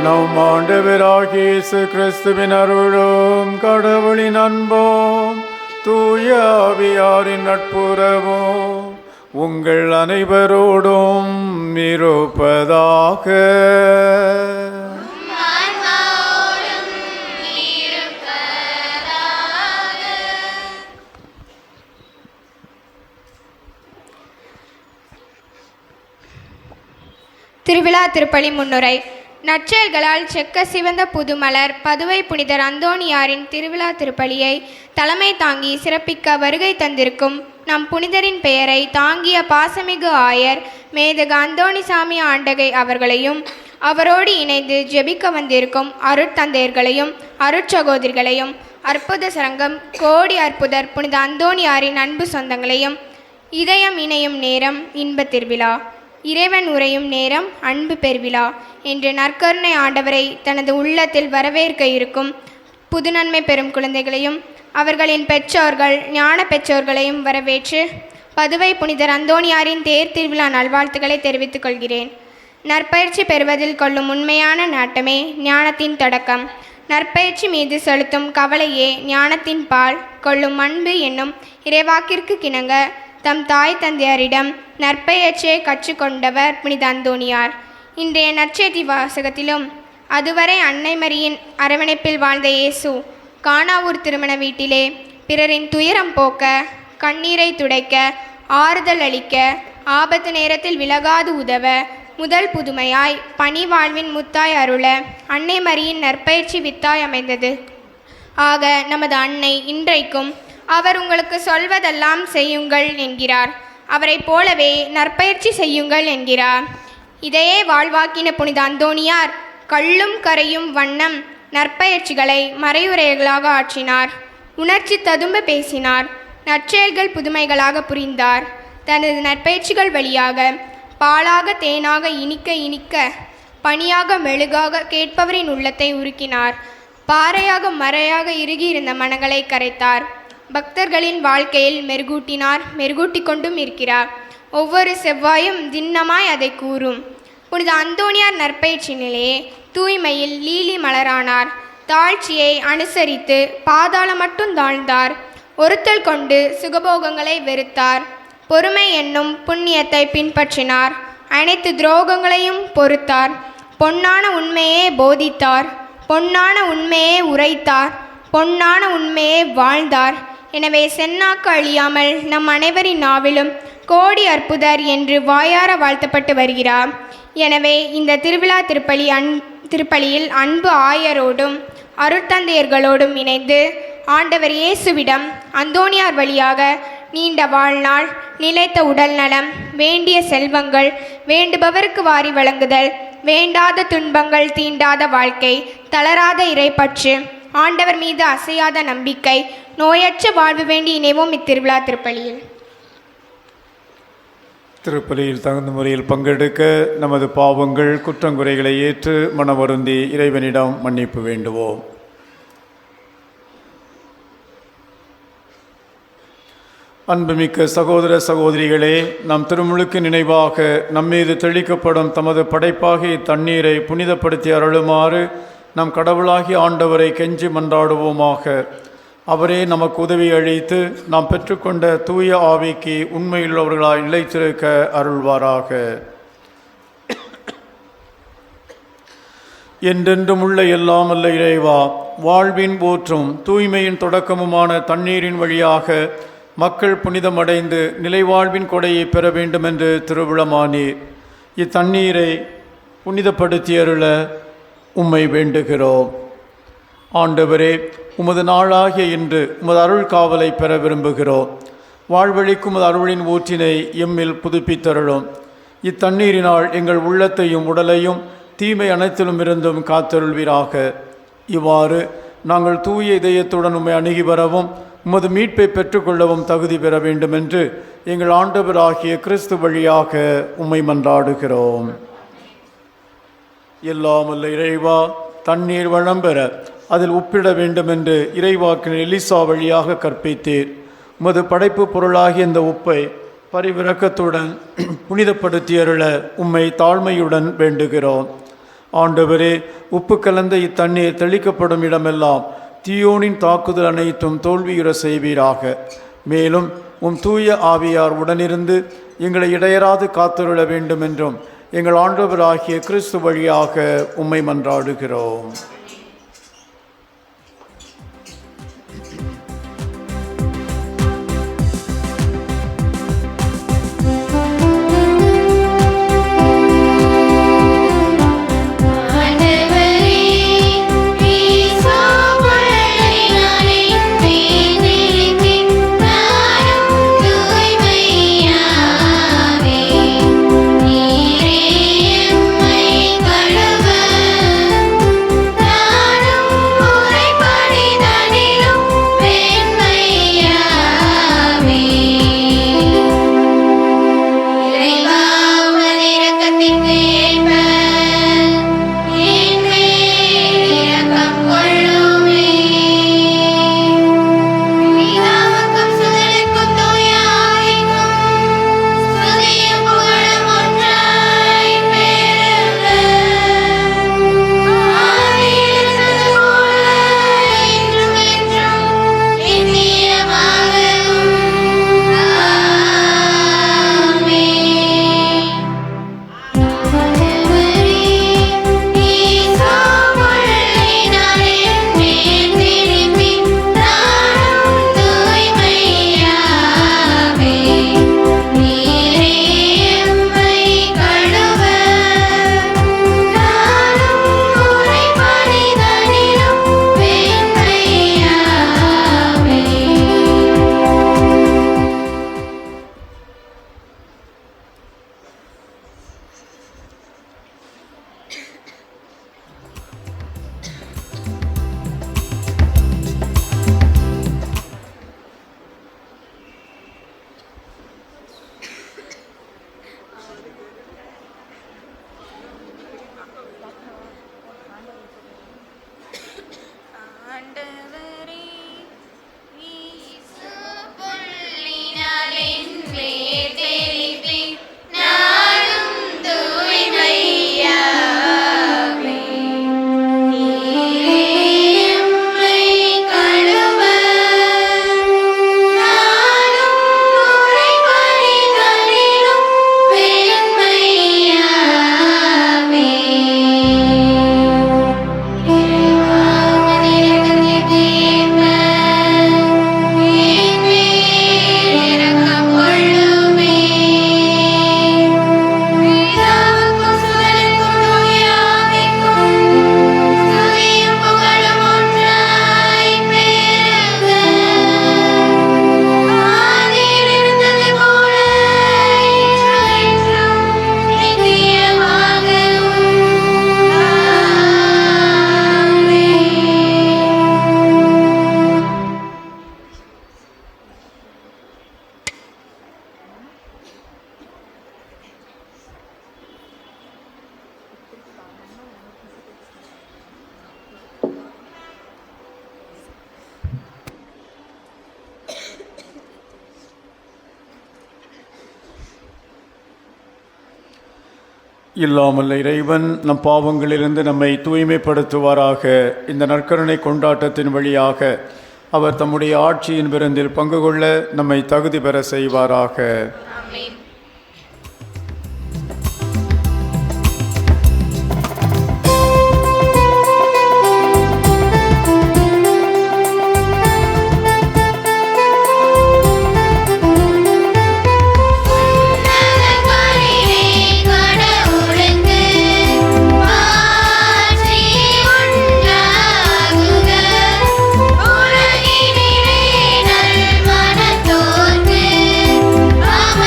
நம் ஆண்டவராகிய இயேசு கிறிஸ்துவின் அருளும் கடவுளின் அன்பும் தூய ஆவியாரின் நட்புறவும் உங்கள் அனைவரோடும் இருப்பதாக. திருவிழா திருப்பலி முன்னுரை. நற்செயல்களால் செக்க சிவந்த புதுமலர் பதுவை புனிதர் அந்தோணியாரின் திருவிழா திருப்பலியை தலைமை தாங்கி சிறப்பிக்க வருகை தந்திருக்கும் நம் புனிதரின் பெயரை தாங்கிய பாசமிகு ஆயர் மேதக அந்தோணிசாமி ஆண்டகை அவர்களையும், அவரோடு இணைந்து ஜெபிக்க வந்திருக்கும் அருட்தந்தையர்களையும் அருட்சகோதரிகளையும், அற்புத சரங்கம் கோடி அற்புதர் புனித அந்தோணியாரின் அன்பு சொந்தங்களையும், இதயம் இணையும் நேரம் இன்ப திருவிழா, இறைவன் உரையும் நேரம் அன்பு பெருவிழா என்று நற்கருணை ஆண்டவரை தனது உள்ளத்தில் வரவேற்க இருக்கும் புது நன்மை பெறும் குழந்தைகளையும் அவர்களின் பெற்றோர்கள் ஞான பெற்றோர்களையும் வரவேற்று பதுவை புனிதர் அந்தோணியாரின் தேர் திருவிழா நல்வாழ்த்துக்களை தெரிவித்துக் கொள்கிறேன். நற்பயிற்சி பெறுவதில் கொள்ளும் உண்மையான நாட்டமே ஞானத்தின் தொடக்கம். நற்பயிற்சி மீது செலுத்தும் கவலையே ஞானத்தின் பால். கொள்ளும் அன்பு என்னும் இறைவாக்கிற்கு கிணங்க தம் தாய் தந்தையரிடம் நற்பெயர்ச்சியை கற்றுக்கொண்டவர் புனித அந்தோணியார். இன்றைய நற்செய்தி வாசகத்திலும் அதுவரை அன்னை மரியின் அரவணைப்பில் வாழ்ந்த இயேசு கானாவூர் திருமண வீட்டிலே பிறரின் துயரம் போக்க, கண்ணீரை துடைக்க, ஆறுதல் அளிக்க, ஆபத்து நேரத்தில் விலகாது உதவ, முதல் புதுமையாய் பணி வாழ்வின் முத்தாய் அருள அன்னை மரியின் நற்பயிற்சி வித்தாய் அமைந்தது. ஆக நமது அன்னை இன்றைக்கும் அவர் உங்களுக்கு சொல்வதெல்லாம் செய்யுங்கள் என்கிறார். அவரை போலவே நற்பயிற்சி செய்யுங்கள் என்கிறார். இதையே வாழ்வாக்கின புனித அந்தோணியார் கல்லும் கரையும் வண்ணம் நற்பயிற்சிகளை மறையுரைகளாக ஆற்றினார். உணர்ச்சி ததும்ப பேசினார். நற்செயல்கள் புதுமைகளாக புரிந்தார். தனது நற்பயிற்சிகள் வழியாக பாலாக தேனாக இனிக்க இனிக்க, பனியாக மெழுகாக கேட்பவரின் உள்ளத்தை உருக்கினார். பாறையாக மறையாக இறுகியிருந்த மனங்களை கரைத்தார். பக்தர்களின் வாழ்க்கையில் மெருகூட்டினார். மெருகூட்டி கொண்டும் இருக்கிறார். ஒவ்வொரு செவ்வாயும் திண்ணமாய் அதை கூறும். புனித அந்தோணியார் நற்பயிற்சியிலே தூய்மையில் லீலி மலரானார். தாழ்ச்சியை அனுசரித்து பாதாளம் மட்டும் தாழ்ந்தார். ஒருத்தல் கொண்டு சுகபோகங்களை வெறுத்தார். பொறுமை என்னும் புண்ணியத்தை பின்பற்றினார். அனைத்து துரோகங்களையும் பொறுத்தார். பொன்னான உண்மையே போதித்தார். பொன்னான உண்மையே உரைத்தார். பொன்னான உண்மையே வாழ்ந்தார். எனவே செந்நாக்கு அழியாமல் நம் அனைவரின் நாவிலும் கோடி அற்புதர் என்று வாயார வாழ்த்தப்பட்டு வருகிறார். எனவே இந்த திருவிழா திருப்பலியில் அன்பு ஆயரோடும் அருட்தந்தையர்களோடும் இணைந்து ஆண்டவர் இயேசுவிடம் அந்தோணியார் வழியாக நீண்ட வாழ்நாள், நிலைத்த உடல் நலம், வேண்டிய செல்வங்கள், வேண்டுபவருக்கு வாரி வழங்குதல், வேண்டாத துன்பங்கள் தீண்டாத வாழ்க்கை, தளராத இறைப்பற்று, ஆண்டவர் மீது அசையாத நம்பிக்கை, நோயற்ற வாழ்வு வேண்டி இணைவோம் இத்திருவிழா திருப்பலியில். திருப்பலியில் தகுந்த முறையில் பங்கெடுக்க நமது பாவங்கள் குற்றங்குறைகளை ஏற்று மனவருந்தி இறைவனிடம் மன்னிப்பு வேண்டுவோம். அன்புமிக்க சகோதர சகோதரிகளே, நம் திருமுழுக்கு நினைவாக நம்மீது தெளிக்கப்படும் தமது படைப்பாகிய தண்ணீரை புனிதப்படுத்தி அருளுமாறு நம் கடவுளாகிய ஆண்டவரை கெஞ்சி மன்றாடுவோமாக. அவரே நமக்கு உதவி அளித்து நாம் பெற்றுக்கொண்ட தூய ஆவிக்கு உண்மையுள்ளவர்களாய் நிலைத்திருக்க அருள்வாராக. என்றென்றும் உள்ள எல்லாம் அல்ல இறைவா, வாழ்வின் ஊற்றும் தூய்மையின் தொடக்கமுமான தண்ணீரின் வழியாக மக்கள் புனிதமடைந்து நிலைவாழ்வின் கொடையை பெற வேண்டுமென்று திருவிழமானீர். இத்தண்ணீரை புனிதப்படுத்தியருள உம்மை வேண்டுகிறோம். ஆண்டவரே, உமது நாளாகிய இன்று உமது அருள் காவலை பெற விரும்புகிறோம். வாழ்வழிக்கும் உமது அருளின் ஊற்றினை எம்மில் புதுப்பித்தருளும். இத்தண்ணீரினால் எங்கள் உள்ளத்தையும் உடலையும் தீமை அனைத்திலும் இருந்தும் காத்தருள்வீராக. இவ்வாறு நாங்கள் தூய இதயத்துடன் உம்மை அணுகி வரவும் உமது மீட்பை பெற்றுக்கொள்ளவும் தகுதி பெற வேண்டுமென்று எங்கள் ஆண்டவராகிய கிறிஸ்து வழியாக உம்மை மன்றாடுகிறோம். எல்லாம் அல்ல இறைவா, தண்ணீர் வளம் பெற அதில் உப்பிட வேண்டுமென்று இறைவாக்கின் எலிசா வழியாக கற்பித்தீர். உமது படைப்பு பொருளாகிய இந்த உப்பை பரிவிரக்கத்துடன் புனிதப்படுத்தியருள உம்மை தாழ்மையுடன் வேண்டுகிறோம். ஆண்டவரே, உப்பு கலந்த இத்தண்ணீர் தெளிக்கப்படும் இடமெல்லாம் தீயோனின் தாக்குதல் அனைத்தும் தோல்வியுற செய்வீராக. மேலும் உம் தூய ஆவியார் உடனிருந்து எங்களை இடையராது காத்தருள வேண்டும் என்றும் எங்கள் ஆண்டவராகிய கிறிஸ்து வழியாக உம்மை மன்றாடுகிறோம். இல்லாமல் இறைவன் நம் பாவங்களிலிருந்து நம்மை தூய்மைப்படுத்துவாராக. இந்த நற்கருணை கொண்டாட்டத்தின் வழியாக அவர் தம்முடைய ஆட்சியின் விருந்தில் பங்கு கொள்ள நம்மை தகுதி பெற செய்வாராக. Mama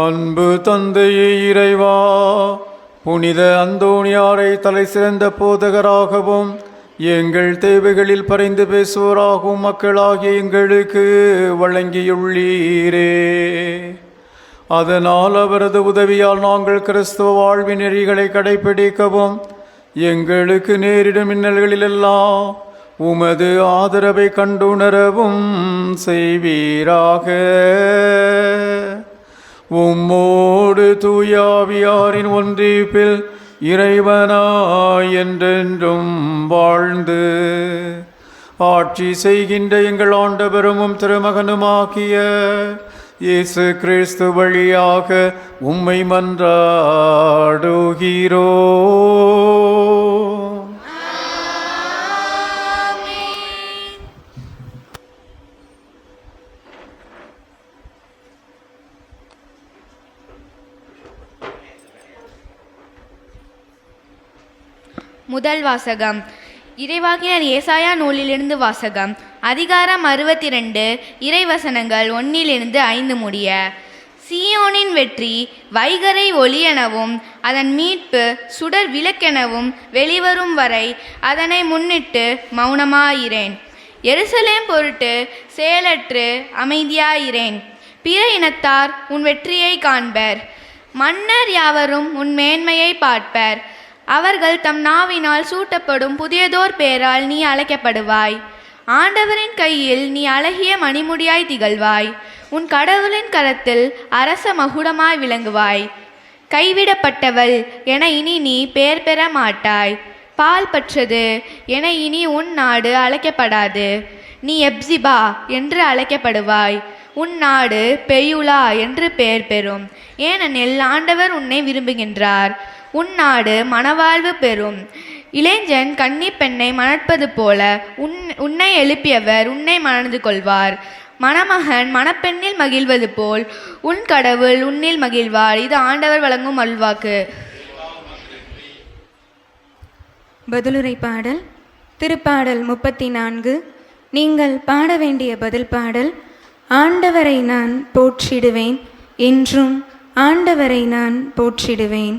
அன்பு தந்தையே இறைவா, புனித அந்தோணியாரை தலை சிறந்த போதகராகவும் எங்கள் தேவைகளில் பரிந்து பேசுவோராகவும் மக்களாகிய எங்களுக்கு வழங்கியுள்ளீரே. அதனால் அவரது உதவியால் நாங்கள் கிறிஸ்துவ வாழ்வின் நெறிகளை கடைப்பிடிக்கவும் எங்களுக்கு நேரிடும் இன்னல்களிலெல்லாம் உமது ஆதரவை கண்டுணரவும் செய்வீராக. உம்மோடு தூயாவியாரின் ஒன்றிப்பில் இறைவனாய் என்றென்றும் வாழ்ந்து ஆட்சி செய்கின்ற எங்கள் ஆண்டவரும் திருமகனுமாகிய இயேசு கிறிஸ்து வழியாக உம்மை மன்றாடுகிறோ. முதல் வாசகம். இறைவாக்கினர் ஏசாயா நூலிலிருந்து வாசகம். அதிகாரம் 62, இறைவசனங்கள் 1-5 முடிய. சீயோனின் வெற்றி வைகரை ஒளியெனவும் அதன் மீட்பு சுடர் விளக்கெனவும் வெளிவரும் வரை அதனை முன்னிட்டு மௌனமாயிரேன். எருசலேம் பொருட்டு செயலற்று அமைதியாயிரேன். பிற இனத்தார் உன் வெற்றியை காண்பர். மன்னர் யாவரும் உன் மேன்மையை பார்ப்பர். அவர்கள் தம் நாவினால் சூட்டப்படும் புதியதோர் பேரால் நீ அழைக்கப்படுவாய். ஆண்டவரின் கையில் நீ அழகிய மணிமுடியாய் திகழ்வாய். உன் கடவுளின் கரத்தில் அரச மகுடமாய் விளங்குவாய். கைவிடப்பட்டவள் என இனி நீ பெயர் பெற மாட்டாய். பால் பற்றது என இனி உன் நாடு அழைக்கப்படாது. நீ எப்சிபா என்று அழைக்கப்படுவாய். உன் நாடு பெயுலா என்று பெயர் பெறும். ஏனெனில் ஆண்டவர் உன்னை விரும்புகின்றார். உன் நாடு மணவாழ்வு பெறும். இளைஞன் கன்னி பெண்ணை மணப்பது போல உன்னை எழுப்பியவர் உன்னை மணந்து கொள்வார். மணமகன் மணப்பெண்ணில் மகிழ்வது போல் உன் கடவுள் உன்னில் மகிழ்வார். இது ஆண்டவர் வழங்கும் அல்வாக்கு. பதிலுரை பாடல். திருப்பாடல் 34. நீங்கள் பாட வேண்டிய பதில் பாடல். ஆண்டவரை நான் போற்றிடுவேன், என்றும் ஆண்டவரை நான் போற்றிடுவேன்.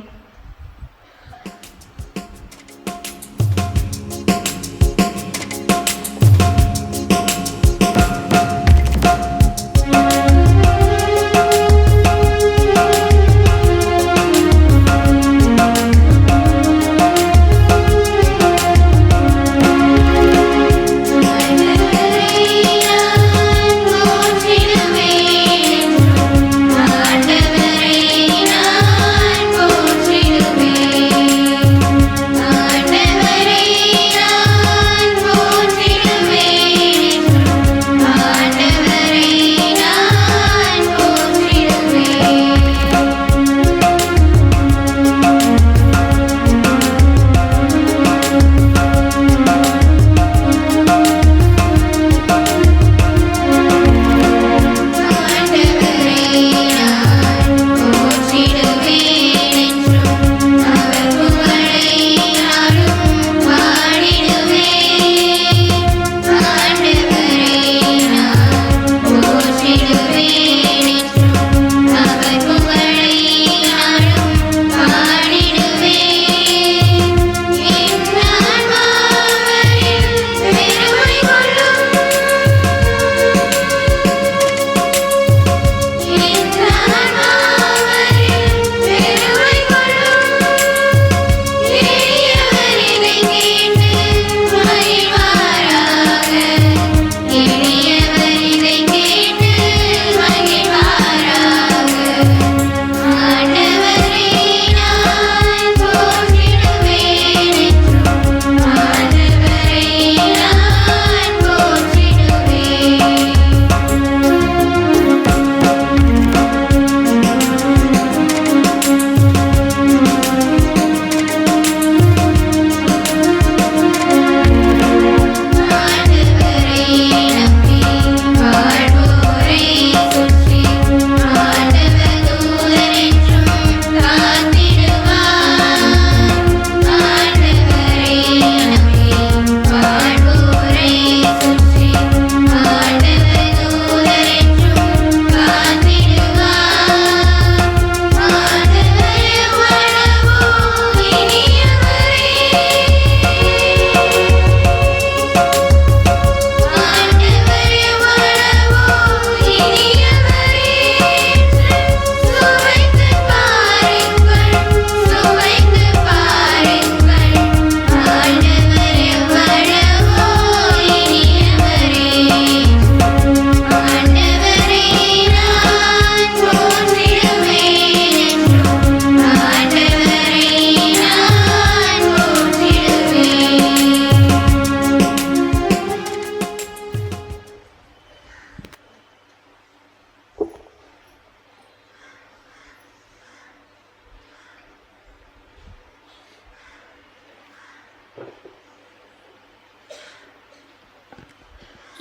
ஆண்டவரை நான் போற்றி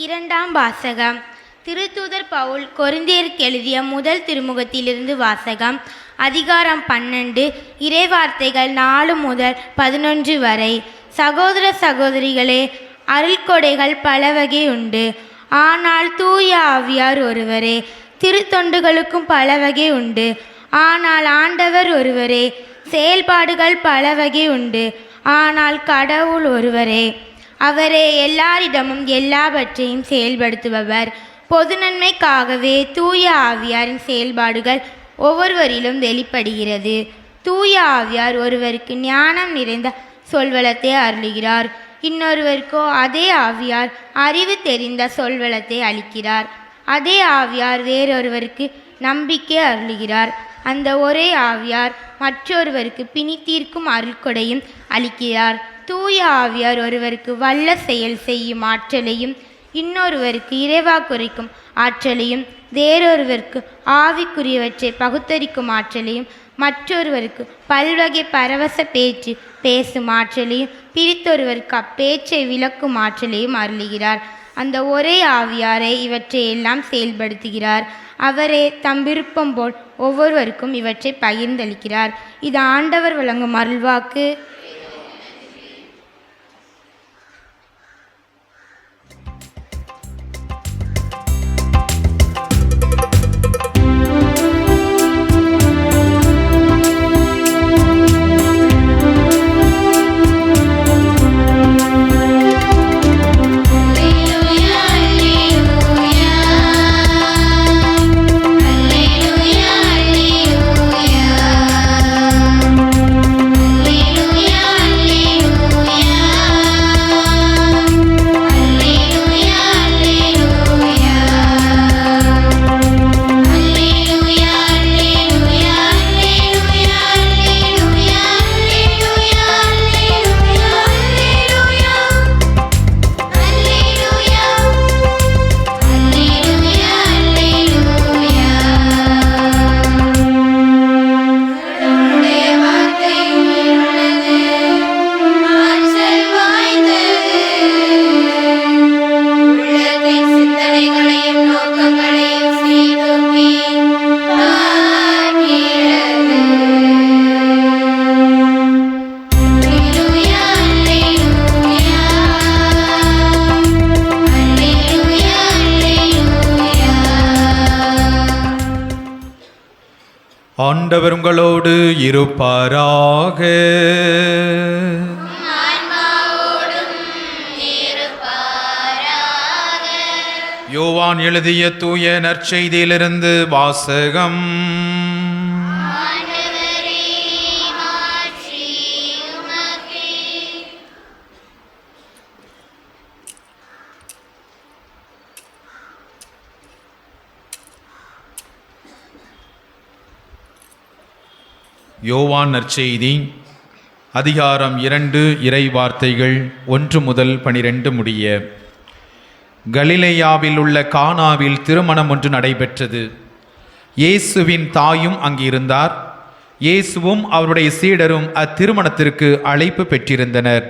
இரண்டாம் வாசகம். திருத்தூதர் பவுல் கொரிந்தியருக்கு எழுதிய முதல் திருமுகத்திலிருந்து வாசகம். அதிகாரம் 12, இறைவார்த்தைகள் 4 முதல் 11 வரை. சகோதர சகோதரிகளே, அருள்கொடைகள் பல வகை உண்டு, ஆனால் தூய ஆவியார் ஒருவரே. திருத்தொண்டுகளுக்கும் பல வகை உண்டு, ஆனால் ஆண்டவர் ஒருவரே. செயல்பாடுகள் பல வகை உண்டு, ஆனால் கடவுள் ஒருவரே. அவரே எல்லாரிடமும் எல்லாவற்றையும் செயல்படுத்துபவர். பொது நன்மைக்காகவே தூய ஆவியாரின் செயல்பாடுகள் ஒவ்வொருவரிலும் வெளிப்படுகிறது. தூய ஆவியார் ஒருவருக்கு ஞானம் நிறைந்த சொல்வளத்தை அருளுகிறார், இன்னொருவருக்கோ அதே ஆவியார் அறிவு தெரிந்த சொல்வளத்தை அளிக்கிறார். அதே ஆவியார் வேறொருவருக்கு நம்பிக்கை அருளுகிறார். அந்த ஒரே ஆவியார் மற்றொருவருக்கு பிணி தீர்க்கும் அருள்கொடையும் அளிக்கிறார். தூய ஆவியார் ஒருவருக்கு வல்ல செயல் செய்யும் ஆற்றலையும், இன்னொருவருக்கு இறைவாக்குரைக்கும் ஆற்றலையும், வேறொருவருக்கு ஆவிக்குரியவற்றை பகுத்தறிக்கும் ஆற்றலையும், மற்றொருவருக்கு பல்வகை பரவச பேச்சு பேசும் ஆற்றலையும், பிரித்தொருவருக்கு அப்பேச்சை விளக்கும் ஆற்றலையும் அருளுகிறார். அந்த ஒரே ஆவியாரை இவற்றை எல்லாம் செயல்படுத்துகிறார். அவரே தம் விருப்பம் போல் ஒவ்வொருவருக்கும் இவற்றை பகிர்ந்தளிக்கிறார். இது ஆண்டவர் வழங்கும் அருள்வாக்கு. ஆண்டவர் உங்களோடு இருப்பாராக. யோவான் எழுதிய தூய நற்செய்தியிலிருந்து வாசகம். யோவான் நற்செய்தி அதிகாரம் 2, இறை வார்த்தைகள் 1 முதல் 12 முடிய. கலிலேயாவில் உள்ள கானாவில் திருமணம் ஒன்று நடைபெற்றது. இயேசுவின் தாயும் அங்கிருந்தார். இயேசுவும் அவருடைய சீடரும் அத்திருமணத்திற்கு அழைப்பு பெற்றிருந்தனர்.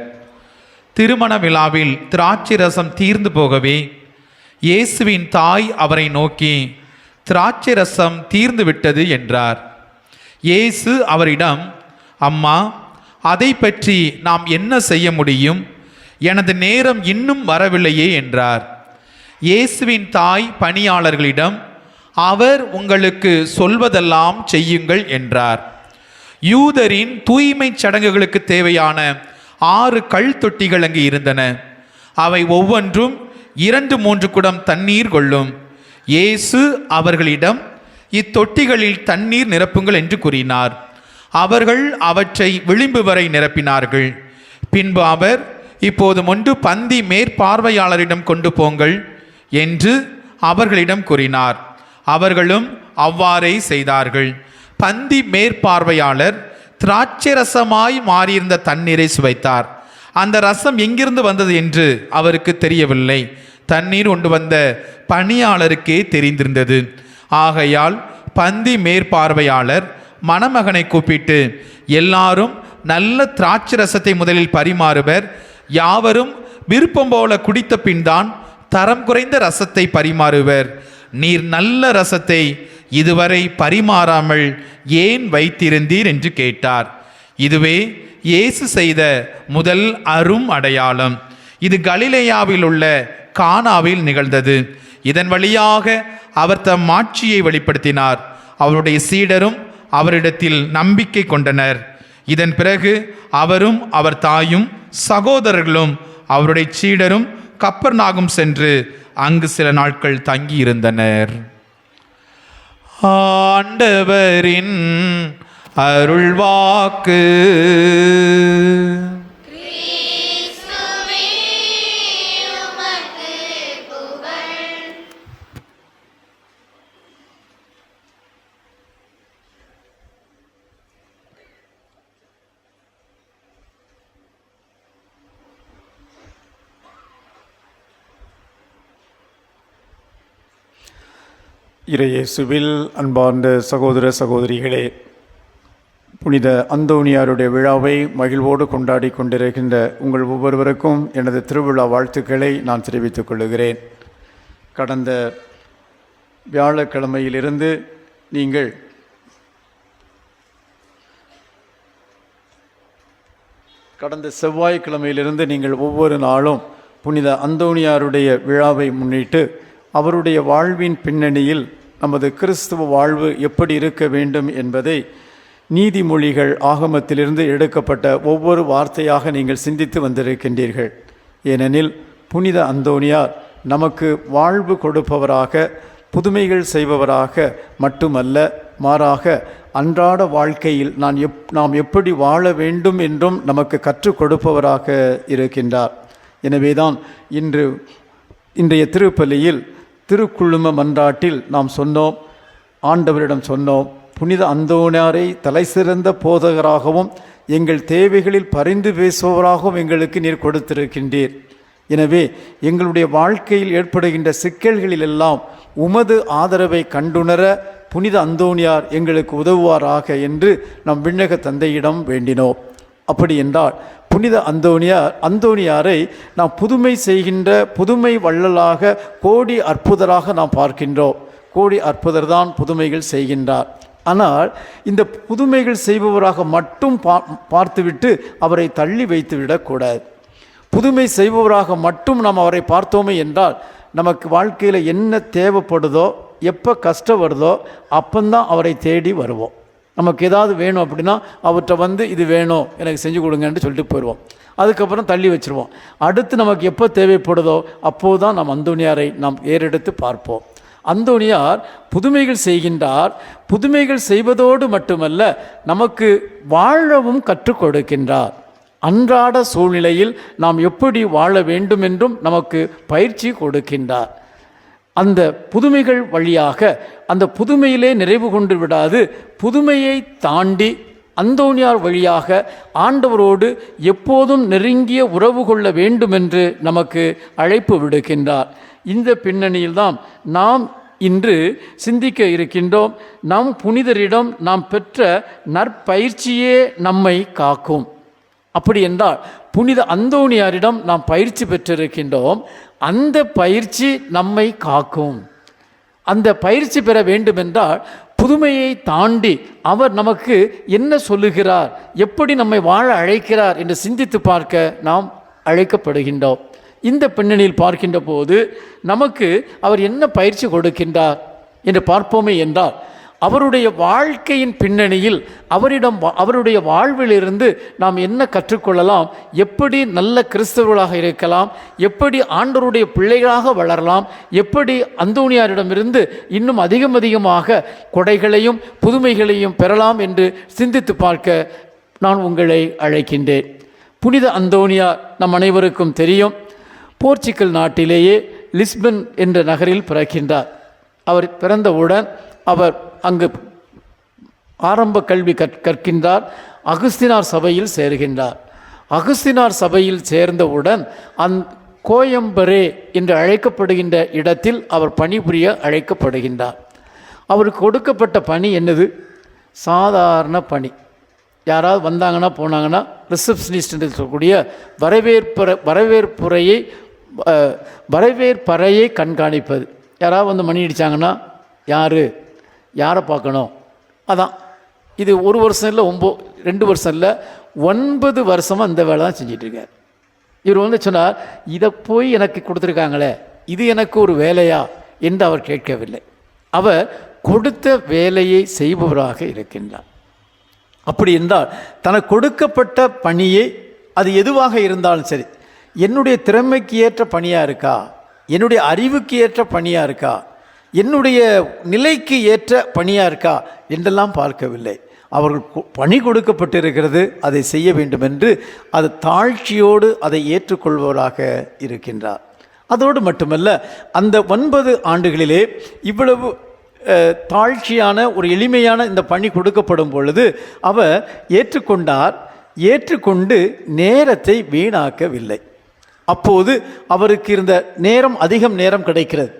திருமண விழாவில் திராட்சை ரசம் தீர்ந்து போகவே இயேசுவின் தாய் அவரை நோக்கி, திராட்சை ரசம் தீர்ந்து விட்டது என்றார். இயேசு அவரிடம், அம்மா, அதை பற்றி நாம் என்ன செய்ய முடியும்? எனது நேரம் இன்னும் வரவில்லையே என்றார். இயேசுவின் தாய் பணியாளர்களிடம், அவர் உங்களுக்கு சொல்வதெல்லாம் செய்யுங்கள் என்றார். யூதரின் தூய்மை சடங்குகளுக்கு தேவையான 6 கல் தொட்டிகள் அங்கு இருந்தன. அவை ஒவ்வொன்றும் 2-3 குடம் தண்ணீர் கொள்ளும். இயேசு அவர்களிடம், இத்தொட்டிகளில் தண்ணீர் நிரப்புங்கள் என்று கூறினார். அவர்கள் அவற்றை விளிம்பு வரை நிரப்பினார்கள். பின்பு அவர், இப்போது முன்பு பந்தி மேற்பார்வையாளரிடம் கொண்டு போங்கள் என்று அவர்களிடம் கூறினார். அவர்களும் அவ்வாறே செய்தார்கள். பந்தி மேற்பார்வையாளர் திராட்சை ரசமாய் மாறியிருந்த தண்ணீரை சுவைத்தார். அந்த ரசம் எங்கிருந்து வந்தது என்று அவருக்கு தெரியவில்லை. தண்ணீர் கொண்டு வந்த பணியாளருக்கே தெரிந்திருந்தது. ஆகையால் பந்தி மேற்பார்வையாளர் மணமகனை கூப்பிட்டு, எல்லாரும் நல்ல திராட்சை ரசத்தை முதலில் பரிமாறுவர், யாவரும் விருப்பம் போல குடித்த பின் தான் தரம் குறைந்த ரசத்தை பரிமாறுவர். நீர் நல்ல ரசத்தை இதுவரை பரிமாறாமல் ஏன் வைத்திருந்தீர் என்று கேட்டார். இதுவே இயேசு செய்த முதல் அரும் அடையாளம். இது கலிலேயாவில் உள்ள கானாவில் நிகழ்ந்தது. இதன் வழியாக அவர் தம் மாட்சியை வெளிப்படுத்தினார். அவருடைய சீடரும் அவரிடத்தில் நம்பிக்கை கொண்டனர். இதன் பிறகு அவரும் அவர் தாயும் சகோதரர்களும் அவருடைய சீடரும் கப்பர்நாகும் சென்று அங்கு சில நாட்கள் தங்கியிருந்தனர். ஆண்டவரின் அருள்வாக்கு. இறையேசுவில் அன்பார்ந்த சகோதர சகோதரிகளே, புனித அந்தோணியாருடைய விழாவை மகிழ்வோடு கொண்டாடி கொண்டிருக்கின்ற உங்கள் ஒவ்வொருவருக்கும் எனது திருவிழா வாழ்த்துக்களை நான் தெரிவித்துக் கொள்கிறேன். கடந்த வியாழக்கிழமையிலிருந்து நீங்கள் கடந்த செவ்வாய்க்கிழமையிலிருந்து நீங்கள் ஒவ்வொரு நாளும் புனித அந்தோணியாருடைய விழாவை முன்னிட்டு அவருடைய வாழ்வின் பின்னணியில் நமது கிறிஸ்துவ வாழ்வு எப்படி இருக்க வேண்டும் என்பதை நீதிமொழிகள் ஆகமத்திலிருந்து எடுக்கப்பட்ட ஒவ்வொரு வார்த்தையாக நீங்கள் சிந்தித்து வந்திருக்கின்றீர்கள். ஏனெனில் புனித அந்தோணியார் நமக்கு வாழ்வு கொடுப்பவராக, புதுமைகள் செய்பவராக மட்டுமல்ல, மாறாக அன்றாட வாழ்க்கையில் நாம் எப்படி வாழ வேண்டும் என்றும் நமக்கு கற்றுக் கொடுப்பவராக இருக்கின்றார். எனவேதான் இன்றைய திருப்பலியில் திருக்குழும மன்றாட்டில் நாம் சொன்னோம், ஆண்டவரிடம் சொன்னோம், புனித அந்தோணியாரை தலைசிறந்த போதகராகவும் எங்கள் தேவைகளில் பரிந்து பேசுபவராகவும் எங்களுக்கு நீர் கொடுத்திருக்கின்றீர். எனவே எங்களுடைய வாழ்க்கையில் ஏற்படுகின்ற சிக்கல்களிலெல்லாம் உமது ஆதரவை கண்டுணர புனித அந்தோணியார் எங்களுக்கு உதவுவாராக என்று நம் விண்ணக தந்தையிடம் வேண்டினோம். அப்படி என்றால் புனித அந்தோணியாரை நாம் புதுமை செய்கின்ற புதுமை வள்ளலாக, கோடி அற்புதராக நாம் பார்க்கின்றோம். கோடி அற்புதர் தான் புதுமைகள் செய்கின்றார். ஆனால் இந்த புதுமைகள் செய்பவராக மட்டும் பார்த்துவிட்டு அவரை தள்ளி வைத்து விடக்கூடாது. புதுமை செய்பவராக மட்டும் நாம் அவரை பார்த்தோமே என்றால் நமக்கு வாழ்க்கையில் என்ன தேவைப்படுதோ, எப்போ கஷ்டம் வருதோ அப்பந்தான் அவரை தேடி வருவோம். நமக்கு ஏதாவது வேணும் அப்படின்னா அவர்கிட்ட இது வேணும் எனக்கு செஞ்சு கொடுங்கன்னு சொல்லிட்டு போயிடுவோம். அதுக்கப்புறம் தள்ளி வச்சுருவோம். அடுத்து நமக்கு எப்போ தேவைப்படுதோ அப்போது தான் நாம் அந்தோணியாரை நாம் ஏறெடுத்து பார்ப்போம். அந்தோணியார் புதுமைகள் செய்கின்றார். புதுமைகள் செய்வதோடு மட்டுமல்ல, நமக்கு வாழவும் கற்றுக் கொடுக்கின்றார். அன்றாட சூழ்நிலையில் நாம் எப்படி வாழ வேண்டும் என்றும் நமக்கு பயிற்சி கொடுக்கின்றார். அந்த புதுமைகள் வழியாக அந்த புதுமையிலே நிறைவு கொண்டு விடாது, புதுமையை தாண்டி அந்தோணியார் வழியாக ஆண்டவரோடு எப்போதும் நெருங்கிய உறவு கொள்ள வேண்டும் என்று நமக்கு அழைப்பு விடுக்கின்றார். இந்த பின்னணியில்தான் நாம் இன்று சிந்திக்க இருக்கின்றோம். நம் புனிதரிடம் நாம் பெற்ற நற்பயிற்சியே நம்மை காக்கும். அப்படி என்றால் புனித அந்தோணியாரிடம் நாம் பயிற்சி பெற்றிருக்கின்றோம். அந்த பயிற்சி நம்மை காக்கும். அந்த பயிற்சி பெற வேண்டுமென்றால் புதுமையை தாண்டி அவர் நமக்கு என்ன சொல்லுகிறார், எப்படி நம்மை வாழ அழைக்கிறார் என்று சிந்தித்து பார்க்க நாம் அழைக்கப்படுகின்றோம். இந்த பின்னணியில் பார்க்கின்ற போது நமக்கு அவர் என்ன பயிற்சி கொடுக்கின்றார் என்று பார்ப்போமே என்றால், அவருடைய வாழ்க்கையின் பின்னணியில் அவருடைய வாழ்விலிருந்து நாம் என்ன கற்றுக்கொள்ளலாம், எப்படி நல்ல கிறிஸ்தவர்களாக இருக்கலாம், எப்படி ஆண்டவருடைய பிள்ளைகளாக வளரலாம், எப்படி அந்தோணியாரிடமிருந்து இன்னும் அதிகமாக கொடைகளையும் புதுமைகளையும் பெறலாம் என்று சிந்தித்து பார்க்க நான் உங்களை அழைக்கின்றேன். புனித அந்தோணியார் நம் அனைவருக்கும் தெரியும், போர்ச்சுகல் நாட்டிலேயே லிஸ்பன் என்ற நகரில் பிறக்கின்றார். அவர் பிறந்தவுடன் அவர் அங்கு ஆரம்ப கல்வி கற்கின்றார். அகுஸ்தினார் சபையில் சேர்கின்றார். அகுஸ்தினார் சபையில் சேர்ந்தவுடன் கோயம்பரே என்று அழைக்கப்படுகின்ற இடத்தில் அவர் பணிபுரிய அழைக்கப்படுகின்றார். அவருக்கு கொடுக்கப்பட்ட பணி என்னது? சாதாரண பணி. யாராவது வந்தாங்கன்னா போனாங்கன்னா ரிசப்ஷனிஸ்ட் என்று சொல்லக்கூடிய வரவேற்புரையை வரவேற்பறையை கண்காணிப்பது. யாராவது வந்து மணி அடித்தாங்கன்னா யாரை பார்க்கணும், அதான். இது 1 வருஷம் இல்லை, 2 வருஷம் இல்லை, 9 வருஷமாக இந்த வேலை தான் செஞ்சிட்ருக்கார். இவர் வந்து சொன்னார், இதை போய் எனக்கு கொடுத்துருக்காங்களே, இது எனக்கு ஒரு வேலையா என்று அவர் கேட்கவில்லை. அவர் கொடுத்த வேலையை செய்பவராக இருக்கின்றார். அப்படி என்றால் தனக்கு கொடுக்கப்பட்ட பணியை, அது எதுவாக இருந்தாலும் சரி, என்னுடைய திறமைக்கு ஏற்ற பணியாக இருக்கா, என்னுடைய அறிவுக்கு ஏற்ற பணியாக இருக்கா, என்னுடைய நிலைக்கு ஏற்ற பணியாக இருக்கா என்றெல்லாம் பார்க்கவில்லை. அவர்கள் பணி கொடுக்கப்பட்டிருக்கிறது, அதை செய்ய வேண்டும் என்று அது தாழ்ச்சியோடு அதை ஏற்றுக்கொள்பவராக இருக்கின்றார். அதோடு மட்டுமல்ல, அந்த 9 ஆண்டுகளிலே இவ்வளவு தாழ்ச்சியான ஒரு எளிமையான இந்த பணி கொடுக்கப்படும் பொழுது அவர் ஏற்றுக்கொண்டார். ஏற்றுக்கொண்டு நேரத்தை வீணாக்கவில்லை. அப்போது அவருக்கு இருந்த அதிகம் நேரம் கிடைக்கிறது.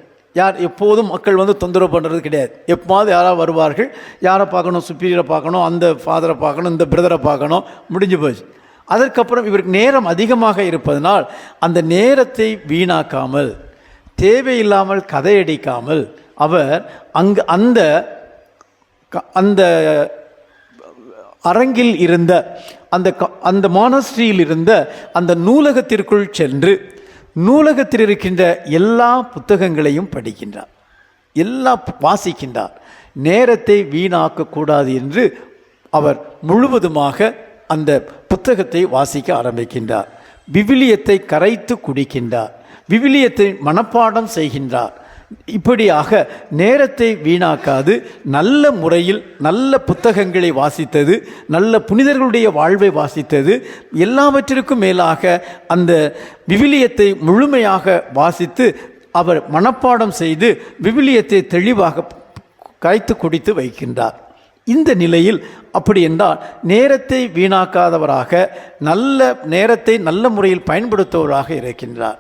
எப்போதும் மக்கள் வந்து தொந்தரவு பண்ணுறது கிடையாது. எப்போது யாராவது வருவார்கள், யாரை பார்க்கணும், சுப்பீரியரை பார்க்கணும், அந்த ஃபாதரை பார்க்கணும், இந்த பிரதரை பார்க்கணும், முடிஞ்சு போச்சு. அதற்கப்புறம் இவருக்கு நேரம் அதிகமாக இருப்பதனால் அந்த நேரத்தை வீணாக்காமல், தேவையில்லாமல் கதையடிக்காமல் அவர் அந்த அரங்கில் இருந்த அந்த மானஸ்ட்ரியில் இருந்த அந்த நூலகத்திற்குள் சென்று நூலகத்தில் இருக்கின்ற எல்லா புத்தகங்களையும் படிக்கின்றார், வாசிக்கின்றார். நேரத்தை வீணாக்கக்கூடாது என்று அவர் முழுவதுமாக அந்த புத்தகத்தை வாசிக்க ஆரம்பிக்கின்றார். விவிலியத்தை கரைத்து குடிக்கின்றார், விவிலியத்தை மனப்பாடம் செய்கின்றார். இப்படியாக நேரத்தை வீணாக்காது நல்ல முறையில் நல்ல புத்தகங்களை வாசித்தது, நல்ல புனிதர்களுடைய வாழ்வை வாசித்தது, எல்லாவற்றிற்கும் மேலாக அந்த விவிலியத்தை முழுமையாக வாசித்து அவர் மனப்பாடம் செய்து விவிலியத்தை தெளிவாக கரைத்து குடித்து வைக்கின்றார். இந்த நிலையில் அப்படி என்றால் நேரத்தை வீணாக்காதவராக, நல்ல நேரத்தை நல்ல முறையில் பயன்படுத்துவராக இருக்கின்றார்.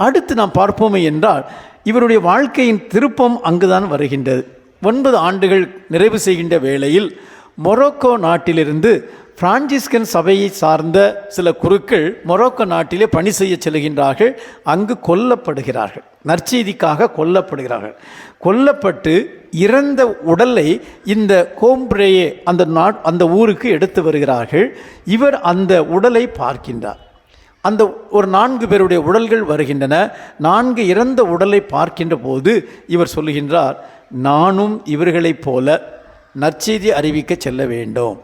அடுத்து நாம் பார்ப்போமே என்றால் இவருடைய வாழ்க்கையின் திருப்பம் அங்குதான் வருகின்றது. 9 ஆண்டுகள் நிறைவு செய்கின்ற வேளையில் மொரோக்கோ நாட்டிலிருந்து பிரான்சிஸ்கன் சபையை சார்ந்த சில குருக்கள் மொரோக்கோ நாட்டிலே பணி செய்ய செல்கின்றார்கள். அங்கு கொல்லப்படுகிறார்கள், நற்செய்திக்காக கொல்லப்படுகிறார்கள். கொல்லப்பட்டு இறந்த உடலை இந்த கோம்ப்ரேயே அந்த ஊருக்கு எடுத்து வருகிறார்கள். இவர் அந்த உடலை பார்க்கின்றார். அந்த ஒரு 4 பேருடைய உடல்கள் வருகின்றன. 4 இறந்த உடலை பார்க்கின்ற போது இவர் சொல்லுகின்றார், நானும் இவர்களைப் போல நற்செய்தி அறிவிக்க செல்ல வேண்டும்,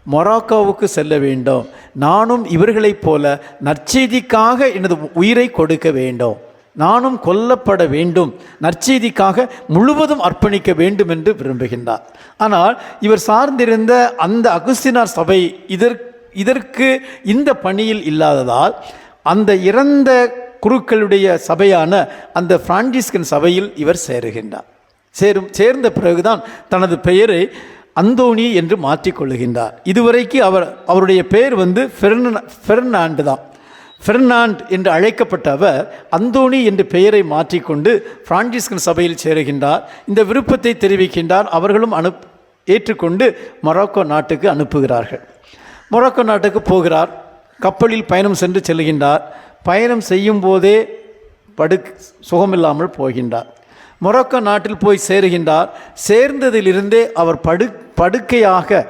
மொராக்கோவுக்கு செல்ல வேண்டும், நானும் இவர்களைப் போல நற்செய்திக்காக எனது உயிரை கொடுக்க வேண்டும், நானும் கொல்லப்பட வேண்டும், நற்செய்திக்காக முழுவதும் அர்ப்பணிக்க வேண்டும் என்று விரும்புகின்றார். ஆனால் இவர் சார்ந்திருந்த அந்த அகுஸ்தினார் சபை இதற்கு இந்த பணியில் இல்லாததால் அந்த இறந்த குருக்களுடைய சபையான அந்த பிரான்சிஸ்கன் சபையில் இவர் சேருகின்றார். சேர்ந்த பிறகுதான் தனது பெயரை அந்தோணி என்று மாற்றிக்கொள்ளுகின்றார். இதுவரைக்கு அவருடைய பெயர் வந்து ஃபெர்னாண்டு தான். ஃபெர்னாண்ட் என்று அழைக்கப்பட்ட அவர் அந்தோணி என்று பெயரை மாற்றிக்கொண்டு பிரான்சிஸ்கன் சபையில் சேருகின்றார். இந்த விருப்பத்தை தெரிவிக்கின்றார். அவர்களும் ஏற்றுக்கொண்டு மொரோக்கோ நாட்டுக்கு அனுப்புகிறார்கள். மொரோக்கோ நாட்டுக்கு போகிறார். கப்பலில் பயணம் சென்று செல்கின்றார். பயணம் செய்யும் போதே சுகமில்லாமல் போகின்றார். மொரோக்கோ நாட்டில் போய் சேருகின்றார். சேர்ந்ததிலிருந்தே அவர் படுக்கையாக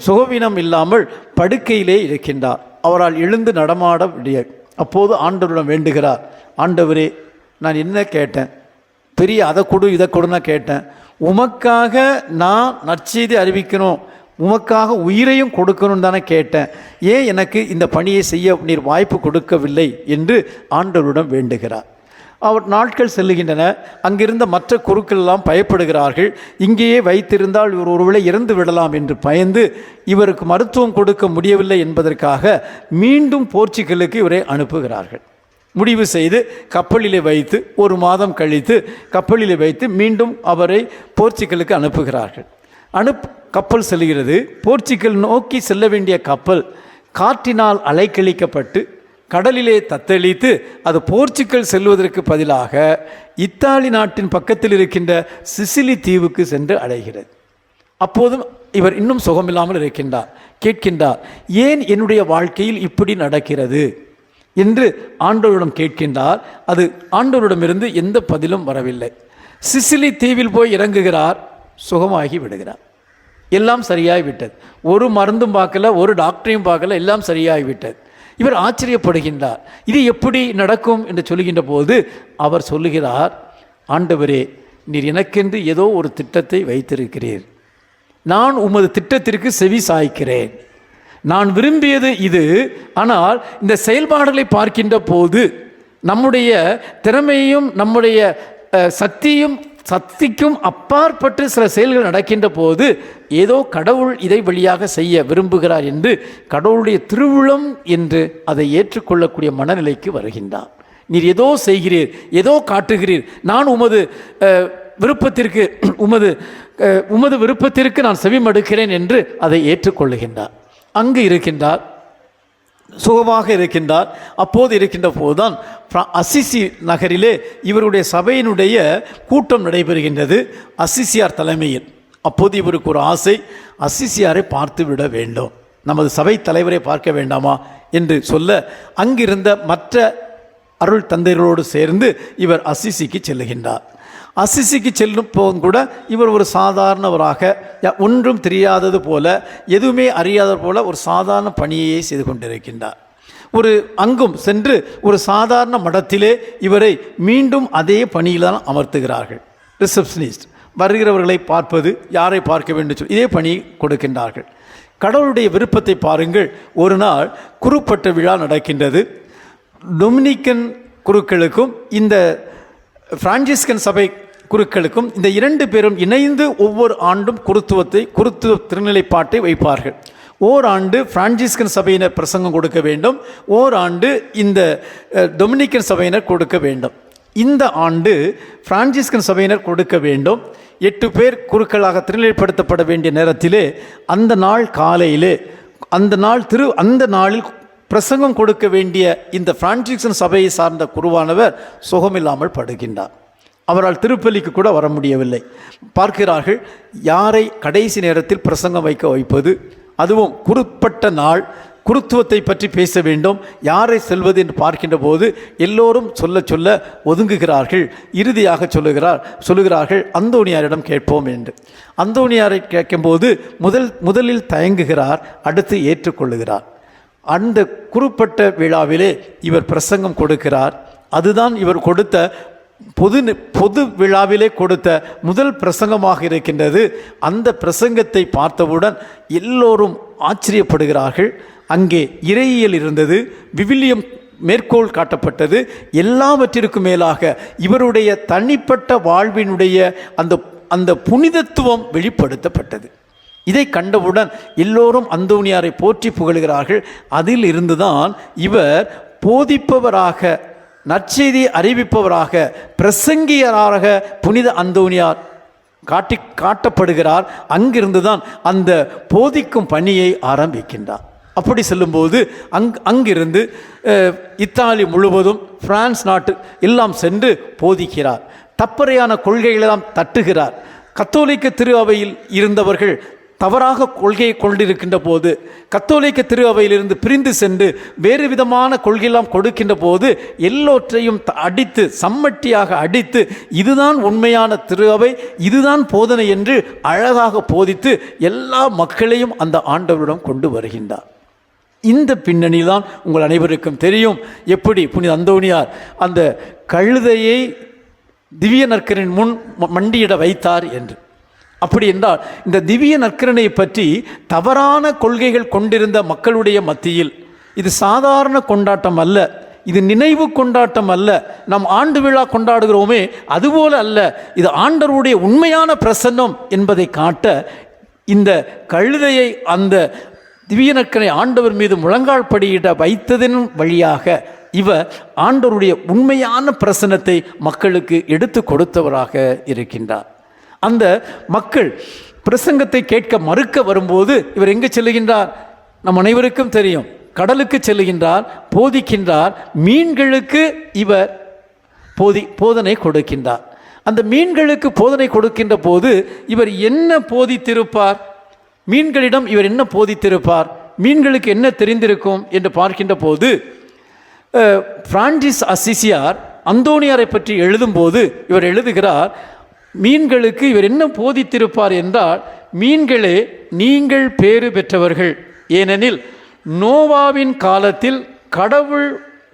சுகவீனம் இல்லாமல் படுக்கையிலே இருக்கின்றார். அவரால் எழுந்து நடமாட முடியாது. அப்போது ஆண்டவரிடம் வேண்டுகிறார், ஆண்டவரே, நான் என்ன கேட்டேன், பெரிய அதை கொடு இதை கொடுன்னா கேட்டேன், உமக்காக நான் நற்செய்தி அறிவிக்கணும், உமக்காக உயிரையும் கொடுக்கணும்னு தானே கேட்டேன், ஏன் எனக்கு இந்த பணியை செய்ய நீர் வாய்ப்பு கொடுக்கவில்லை என்று ஆண்டவரிடம் வேண்டுகிறார். அவர் நாட்கள் செல்லுகின்றன. அங்கிருந்த மற்ற குருக்கள் எல்லாம் பயப்படுகிறார்கள். இங்கேயே வைத்திருந்தால் இவர் ஒருவேளை இறந்து விடலாம் என்று பயந்து இவருக்கு மருத்துவம் கொடுக்க முடியவில்லை என்பதற்காக மீண்டும் போர்ச்சுகலுக்கு இவரை அனுப்புகிறார்கள். முடிவு செய்து கப்பலிலே வைத்து 1 மாதம் கழித்து கப்பலிலே வைத்து மீண்டும் அவரை போர்ச்சுகலுக்கு அனுப்புகிறார்கள். கப்பல் செல்கிறது. போர்ச்சுகல் நோக்கி செல்ல வேண்டிய கப்பல் காற்றினால் அலைக்கழிக்கப்பட்டு கடலிலே தத்தளித்து அது போர்ச்சுகல் செல்வதற்கு பதிலாக இத்தாலி நாட்டின் பக்கத்தில் இருக்கின்ற சிசிலி தீவுக்கு சென்று அடைகிறது. அப்போதும் இவர் இன்னும் சுகமில்லாமல் இருக்கின்றார். கேட்கின்றார், ஏன் என்னுடைய வாழ்க்கையில் இப்படி நடக்கிறது, என்று ஆண்டவரிடம் கேட்கின்றார். அது ஆண்டவரிடமிருந்து எந்த பதிலும் வரவில்லை. சிசிலி தீவில் போய் இறங்குகிறார், சுகமாகி விடுகிறார். எல்லாம் சரியாகி விட்டது. ஒரு மருந்தும் பார்க்கல, ஒரு டாக்டரையும் பார்க்கல, எல்லாம் சரியாகி விட்டது. இவர் ஆச்சரியப்படுகின்றார், இது எப்படி நடக்கும் என்று சொல்லுகின்ற போது அவர் சொல்லுகிறார், ஆண்டவரே, நீர் எனக்கென்று ஏதோ ஒரு திட்டத்தை வைத்திருக்கிறீர். நான் உமது திட்டத்திற்கு செவி சாய்க்கிறேன். நான் விரும்பியது இது. ஆனால் இந்த செயல்பாடுகளை பார்க்கின்ற போது நம்முடைய திறமையும் நம்முடைய சக்திக்கும் அப்பாற்பட்டு சில செயல்கள் நடக்கின்ற போது ஏதோ கடவுள் இதை வழியாக செய்ய விரும்புகிறார் என்று கடவுளுடைய திருவுளம் என்று அதை ஏற்றுக்கொள்ளக்கூடிய மனநிலைக்கு வருகின்றார். நீர் ஏதோ செய்கிறீர், ஏதோ காட்டுகிறீர், நான் உமது விருப்பத்திற்கு நான் செவிமடுக்கிறேன் என்று அதை ஏற்றுக்கொள்ளுகின்றார். அங்கு இருக்கின்றார், சுகமாக இருக்கின்றார். அப்போது இருக்கின்ற போதுதான் அசிசி நகரிலே இவருடைய சபையினுடைய கூட்டம் நடைபெறுகின்றது, அசிசியார் தலைமையில். அப்போது இவருக்கு ஒரு ஆசை, அசிசியாரை பார்த்து விட வேண்டும், நமது சபை தலைவரை பார்க்க வேண்டாமா என்று சொல்ல அங்கிருந்த மற்ற அருள் தந்தைகளோடு சேர்ந்து இவர் அசிசிக்கு செல்லுகின்றார். அசிசிக்கு செல்லும் போதும் கூட இவர் ஒரு சாதாரணவராக, ஒன்றும் தெரியாதது போல, எதுவுமே அறியாதது போல ஒரு சாதாரண பணியை செய்து கொண்டிருக்கின்றார். அங்கும் சென்று ஒரு சாதாரண மடத்திலே இவரை மீண்டும் அதே பணியில்தான் அமர்த்துகிறார்கள். ரிசப்ஷனிஸ்ட், வருகிறவர்களை பார்ப்பது, யாரை பார்க்க வேண்டும் சொல்லி இதே பணி கொடுக்கின்றார்கள். கடவுளுடைய விருப்பத்தை பாருங்கள். ஒரு நாள் குருப்பட்ட விழா நடக்கின்றது. டொமினிக்கன் குருக்களுக்கும் இந்த பிரான்சிஸ்கன் சபை குருக்களுக்கும் இந்த இரண்டு பேரும் இணைந்து ஒவ்வொரு ஆண்டும் குருத்துவ திருநிலைப்பாட்டை வைப்பார்கள். ஓராண்டு பிரான்சிஸ்கன் சபையினர் பிரசங்கம் கொடுக்க வேண்டும், ஓராண்டு இந்த டொமினிக்கன் சபையினர் கொடுக்க வேண்டும். இந்த ஆண்டு பிரான்சிஸ்கன் சபையினர் கொடுக்க வேண்டும். 8 பேர் குருக்களாக திருநிலைப்படுத்தப்பட வேண்டிய நேரத்திலே அந்த நாள் காலையிலே அந்த நாளில் பிரசங்கம் கொடுக்க வேண்டிய இந்த பிரான்சிஸ்கன் சபையை சார்ந்த குருவானவர் சுகமில்லாமல் படுகின்றார். அவரால் திருப்பலிக்கு கூட வர முடியவில்லை. பார்க்கிறார்கள், யாரை கடைசி நேரத்தில் பிரசங்கம் வைப்பது, அதுவும் குறுப்பட்ட நாள், குருத்துவத்தை பற்றி பேச வேண்டும், யாரை செல்வது என்று பார்க்கின்ற போது எல்லோரும் சொல்ல ஒதுங்குகிறார்கள். இறுதியாக சொல்லுகிறார்கள் அந்தோணியாரிடம் கேட்போம் என்று. அந்தோணியாரை கேட்கும்போது முதலில் தயங்குகிறார், அடுத்து ஏற்றுக்கொள்ளுகிறார். அந்த குறுப்பட்ட விழாவிலே இவர் பிரசங்கம் கொடுக்கிறார். அதுதான் இவர் கொடுத்த பொது விழாவிலே கொடுத்த முதல் பிரசங்கமாக இருக்கின்றது. அந்த பிரசங்கத்தை பார்த்தவுடன் எல்லோரும் ஆச்சரியப்படுகிறார்கள். அங்கே இறையியல் இருந்தது, விவிலியம் மேற்கோள் காட்டப்பட்டது. எல்லாவற்றிற்கும் மேலாக இவருடைய தனிப்பட்ட வாழ்வினுடைய அந்த புனிதத்துவம் வெளிப்படுத்தப்பட்டது. இதை கண்டவுடன் எல்லோரும் அந்தோணியாரை போற்றி புகழ்கிறார்கள். அதில் இருந்துதான் இவர் போதிப்பவராக, நற்செய்தி அறிவிப்பவராக, பிரசங்கியராக புனித அந்தோணியார் காட்டப்படுகிறார். அங்கிருந்துதான் அந்த போதிக்கும் பணியை ஆரம்பிக்கின்றார். அப்படி செல்லும்போது அங்கிருந்து இத்தாலி முழுவதும், பிரான்ஸ் நாட்டு எல்லாம் சென்று போதிக்கிறார். தப்பறையான கொள்கைகளெல்லாம் தட்டுகிறார். கத்தோலிக்க திரு அவையில் இருந்தவர்கள் தவறாக கொள்கையை கொண்டிருக்கின்ற போது, கத்தோலிக்க திரு அவையிலிருந்து பிரிந்து சென்று வேறு விதமான கொள்கையெல்லாம் கொடுக்கின்ற போது எல்லோற்றையும் அடித்து, சம்மட்டியாக அடித்து, இதுதான் உண்மையான திரு அவை, இதுதான் போதனை என்று அழகாக போதித்து எல்லா மக்களையும் அந்த ஆண்டவரிடம் கொண்டு வருகின்றார். இந்த பின்னணியில்தான் உங்கள் அனைவருக்கும் தெரியும் எப்படி புனித அந்தோணியார் அந்த கழுதையை திவ்ய நற்கரனின் முன் மண்டியிட வைத்தார் என்று. அப்படி என்றால் இந்த திவ்ய நற்கரனை பற்றி தவறான கொள்கைகள் கொண்டிருந்த மக்களுடைய மத்தியில் இது சாதாரண கொண்டாட்டம் அல்ல, இது நினைவு கொண்டாட்டம் அல்ல, நாம் ஆண்டு விழா கொண்டாடுகிறோமே அதுபோல அல்ல, இது ஆண்டவருடைய உண்மையான பிரசன்னம் என்பதை காட்ட இந்த கழுதையை அந்த திவ்ய நற்கரனை ஆண்டவர் மீது முழங்கால் படியிட வைத்ததன் வழியாக இவர் ஆண்டவருடைய உண்மையான பிரசன்னத்தை மக்களுக்கு எடுத்து கொடுத்தவராக இருக்கின்றார். அந்த மக்கள் பிரசங்கத்தை கேட்க மறுக்க வரும்போது இவர் எங்கே செல்லுகின்றார்? நம் அனைவருக்கும் தெரியும், கடலுக்கு செல்லுகின்றார், போதிக்கின்றார். மீன்களுக்கு இவர் போதனை கொடுக்கின்றார். அந்த மீன்களுக்கு போதனை கொடுக்கின்ற போது இவர் என்ன போதித்திருப்பார்? மீன்களிடம் இவர் என்ன போதித்திருப்பார்? மீன்களுக்கு என்ன தெரிந்திருக்கும் என்று பார்க்கின்ற போது பிரான்சிஸ் அசிசியார் அந்தோனியாரை பற்றி எழுதும்போது இவர் எழுதுகிறார், மீன்களுக்கு இவர் என்ன போதித்திருப்பார் என்றால், மீன்களே நீங்கள் பேறு பெற்றவர்கள், ஏனெனில் நோவாவின் காலத்தில் கடவுள்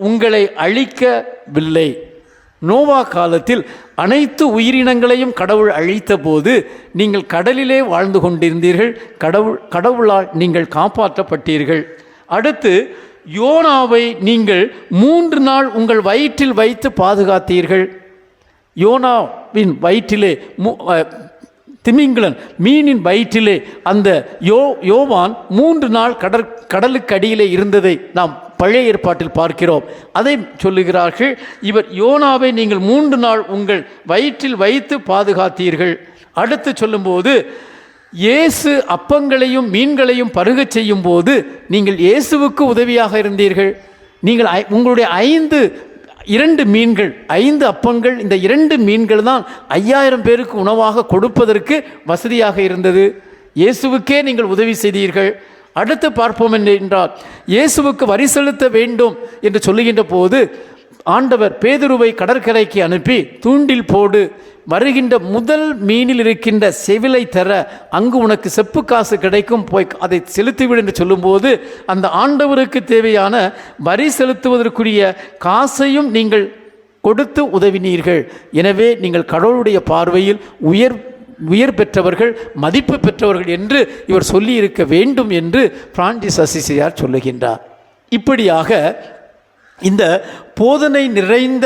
உங்களை அழிக்கவில்லை. நோவா காலத்தில் அனைத்து உயிரினங்களையும் கடவுள் அழித்த போது நீங்கள் கடலிலே வாழ்ந்து கொண்டிருந்தீர்கள், கடவுளால் நீங்கள் காப்பாற்றப்பட்டீர்கள். அடுத்து யோனாவை நீங்கள் 3 நாள் உங்கள் வயிற்றில் வைத்து பாதுகாத்தீர்கள். யோனாவின் வயிற்றிலே திமிங்கலன் மீனின் வயிற்றிலே அந்த யோவான் 3 நாள் கடலுக்கு அடியிலே இருந்ததை நாம் பழைய ஏற்பாட்டில் பார்க்கிறோம். அதை சொல்லுகிறார்கள், இவர் யோனாவை நீங்கள் 3 நாள் உங்கள் வயிற்றில் வைத்து பாதுகாத்தீர்கள். அடுத்து சொல்லும்போது இயேசு அப்பங்களையும் மீன்களையும் பருகச் செய்யும் போது நீங்கள் இயேசுவுக்கு உதவியாக இருந்தீர்கள். நீங்கள் உங்களுடைய 2 மீன்கள் 5 அப்பங்கள், இந்த 2 மீன்கள் தான் 5000 பேருக்கு உணவாக கொடுப்பதற்கு வசதியாக இருந்தது. இயேசுவுக்கே நீங்கள் உதவி செய்தீர்கள். அடுத்து பார்ப்போம் என்றால், இயேசுவுக்கு வரி செலுத்த வேண்டும் என்று சொல்லுகின்ற போது ஆண்டவர் பேதுருவை கடற்கரைக்கு அனுப்பி தூண்டில் போடு, வருகின்ற முதல் மீனில் இருக்கின்ற செவிலை தர, அங்கு உனக்கு செப்பு காசு கிடைக்கும், போய் அதை செலுத்திவிடு என்று சொல்லும்போது அந்த ஆண்டவருக்கு தேவையான வரி செலுத்துவதற்குரிய காசையும் நீங்கள் கொடுத்து உதவினீர்கள். எனவே நீங்கள் கடவுளுடைய பார்வையில் உயர் பெற்றவர்கள், மதிப்பு பெற்றவர்கள் என்று இவர் சொல்லி இருக்க வேண்டும் என்று பிரான்சிஸ் அசிசியார் சொல்லுகின்றார். இப்படியாக இந்த போதனை நிறைந்த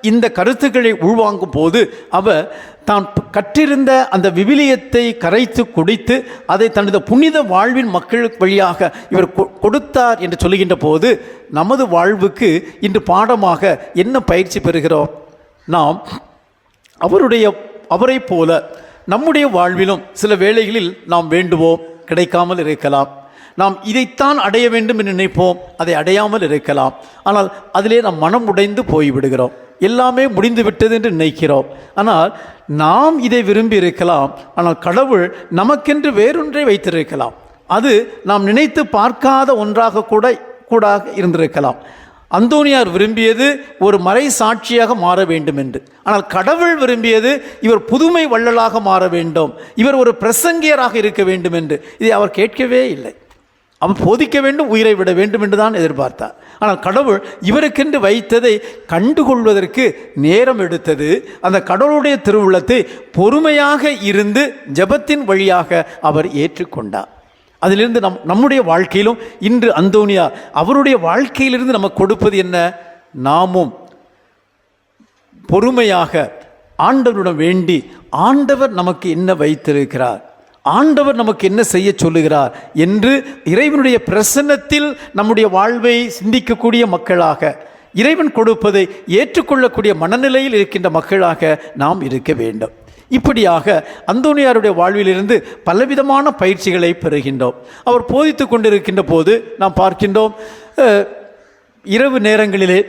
இந்த கருத்துக்களை உள்வாங்கும் போது அவர் தான் கற்றிருந்த அந்த விவிலியத்தை கரைத்து குடித்து அதை தனது புனித வாழ்வின் மக்களுக்கு வழியாக இவர் கொடுத்தார் என்று சொல்லுகின்ற போது நமது வாழ்வுக்கு இன்று பாடமாக என்ன பயிற்சி பெறுகிறோம்? நாம் அவரை போல நம்முடைய வாழ்விலும் சில வேளைகளில் நாம் வேண்டுவோம், கிடைக்காமல் இருக்கலாம். நாம் இதைத்தான் அடைய வேண்டும் என்று நினைப்போம், அதை அடையாமல் இருக்கலாம். ஆனால் அதிலே நாம் மனம் உடைந்து போய்விடுகிறோம், எல்லாமே முடிந்து விட்டது என்று நினைக்கிறோம். ஆனால் நாம் இதை விரும்பி இருக்கலாம், ஆனால் கடவுள் நமக்கென்று வேறொன்றை வைத்திருக்கலாம். அது நாம் நினைத்து பார்க்காத ஒன்றாக கூட இருந்திருக்கலாம். அந்தோனியார் விரும்பியது ஒரு மறை சாட்சியாக மாற வேண்டும் என்று, ஆனால் கடவுள் விரும்பியது இவர் புதுமை வள்ளலாக மாற வேண்டும், இவர் ஒரு பிரசங்கியராக இருக்க வேண்டும் என்று. இதை அவர் கேட்கவே இல்லை. அவர் போதிக்க வேண்டும், உயிரை விட வேண்டும் என்று தான் எதிர்பார்த்தார். ஆனால் கடவுள் இவருக்கென்று வைத்ததை கண்டுகொள்வதற்கு நேரம் எடுத்தது. அந்த கடவுளுடைய திருவுள்ளத்தை பொறுமையாக இருந்து ஜெபத்தின் வழியாக அவர் ஏற்றுக்கொண்டார். அதிலிருந்து நம்முடைய வாழ்க்கையிலும் இன்று அந்தோனியார் அவருடைய வாழ்க்கையிலிருந்து நமக்கு கொடுப்பது என்ன? நாமும் பொறுமையாக ஆண்டவரிடம் வேண்டி, ஆண்டவர் நமக்கு என்ன வைத்திருக்கிறார், ஆண்டவர் நமக்கு என்ன செய்ய சொல்லுகிறார் என்று இறைவனுடைய பிரசன்னத்தில் நம்முடைய வாழ்வை சிந்திக்கக்கூடிய மக்களாக, இறைவன் கொடுப்பதை ஏற்றுக்கொள்ளக்கூடிய மனநிலையில் இருக்கின்ற மக்களாக நாம் இருக்க வேண்டும். இப்படியாக அந்தோனியாருடைய வாழ்விலிருந்து பலவிதமான பயிற்சிகளை பெறுகின்றோம். அவர் போதித்து கொண்டிருக்கின்ற போது நாம் பார்க்கின்றோம், இரவு நேரங்களிலே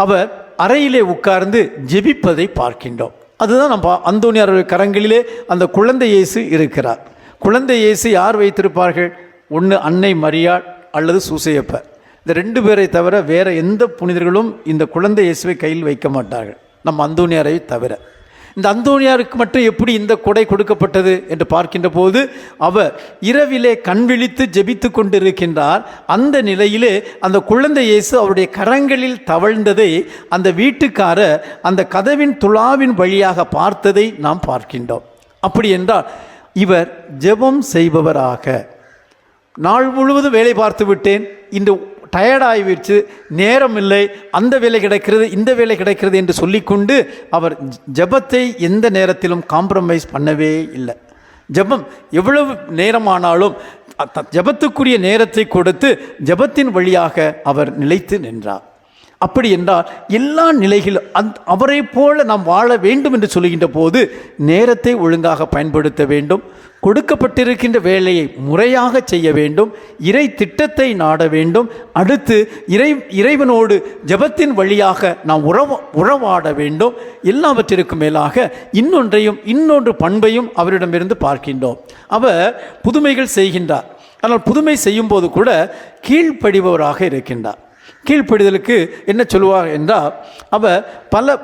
அவர் அறையிலே உட்கார்ந்து ஜெபிப்பதை பார்க்கின்றோம். அதுதான் நம்ம அந்தோனியாருடைய கரங்களிலே அந்த குழந்தை இயேசு இருக்கிறார். குழந்தை இயேசு யார் வைத்திருப்பார்கள்? ஒன்று அன்னை மரியாள் அல்லது சூசையப்பர். இந்த 2 பேரை தவிர வேறு எந்த புனிதர்களும் இந்த குழந்தை இயேசுவை கையில் வைக்க மாட்டார்கள், நம்ம அந்தோனியாரை தவிர. இந்த அந்தோனியாருக்கு மட்டும் எப்படி இந்த கொடை கொடுக்கப்பட்டது என்று பார்க்கின்ற போது அவர் இரவிலே கண் விழித்து ஜெபித்து கொண்டிருக்கின்றார். அந்த நிலையிலே அந்த குழந்தை இயேசு அவருடைய கரங்களில் தவழ்ந்ததை அந்த வீட்டுக்காரர் அந்த கதவின் துளாவின் வழியாக பார்த்ததை நாம் பார்க்கின்றோம். அப்படி என்றால் இவர் ஜெபம் செய்பவராக, நாள் முழுவதும் வேலை பார்த்து விட்டேன், இன்று டயர்டாகிவிடுச்சு, நேரம் இல்லை, அந்த வேலை கிடைக்கிறது இந்த வேலை கிடைக்கிறது என்று சொல்லிக்கொண்டு அவர் ஜெபத்தை எந்த நேரத்திலும் காம்ப்ரமைஸ் பண்ணவே இல்லை. ஜெபம் எவ்வளவு நேரமானாலும் ஜெபத்துக்குரிய நேரத்தை கொடுத்து ஜெபத்தின் வழியாக அவர் நிலைத்து நின்றார். அப்படி என்றால் எல்லா நிலைகளிலும் அவரை போல நாம் வாழ வேண்டும் என்று சொல்லுகின்ற போது நேரத்தை ஒழுங்காக பயன்படுத்த வேண்டும், கொடுக்கப்பட்டிருக்கின்ற வேலையை முறையாக செய்ய வேண்டும், இறை திட்டத்தை நாட வேண்டும். அடுத்து இறைவனோடு ஜெபத்தின் வழியாக நாம் உறவாட வேண்டும். எல்லாவற்றிற்கும் மேலாக இன்னொன்று பண்பையும் அவரிடமிருந்து பார்க்கின்றோம். அவர் புதுமைகள் செய்கின்றார், ஆனால் புதுமை செய்யும் போது கூட கீழ்ப்படிபவராக இருக்கின்றார். கீழ்ப்படிதலுக்கு என்ன சொல்லுவார் என்றால், அவர் பல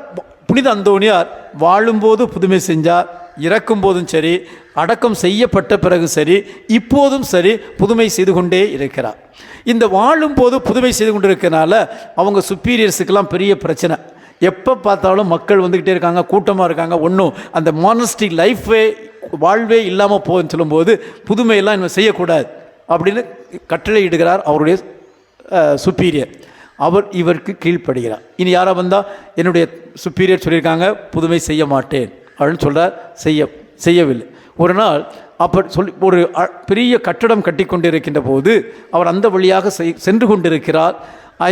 புனித அந்தோணியார் வாழும்போது புதுமை செஞ்சார், இறக்கும் போதும் சரி, அடக்கம் செய்யப்பட்ட பிறகு சரி, இப்போதும் சரி புதுமை செய்து கொண்டே இருக்கிறார். இந்த வாழும்போது புதுமை செய்து கொண்டு இருக்கிறனால அவங்க சுப்பீரியர்ஸுக்கெல்லாம் பெரிய பிரச்சனை. எப்போ பார்த்தாலும் மக்கள் வந்துக்கிட்டே இருக்காங்க, கூட்டமாக இருக்காங்க, ஒன்றும் அந்த மானஸ்டிக் லைஃபே வாழ்வே இல்லாமல் போகுன்னு சொல்லும்போது புதுமையெல்லாம் இன்னும் செய்யக்கூடாது அப்படின்னு கட்டளை இடுகிறார் அவருடைய சுப்பீரியர். அவர் இவருக்கு கீழ்ப்படுகிறார். இனி யாராக வந்தால் என்னுடைய சுப்பீரியர் சொல்லியிருக்காங்க புதுமை செய்ய மாட்டேன் அப்படின்னு சொல்கிறார், செய்யவில்லை. ஒரு நாள் அப்போ சொல்லி ஒரு பெரிய கட்டடம் கட்டி கொண்டிருக்கின்ற போது அவர் அந்த வழியாக சென்று கொண்டிருக்கிறார்.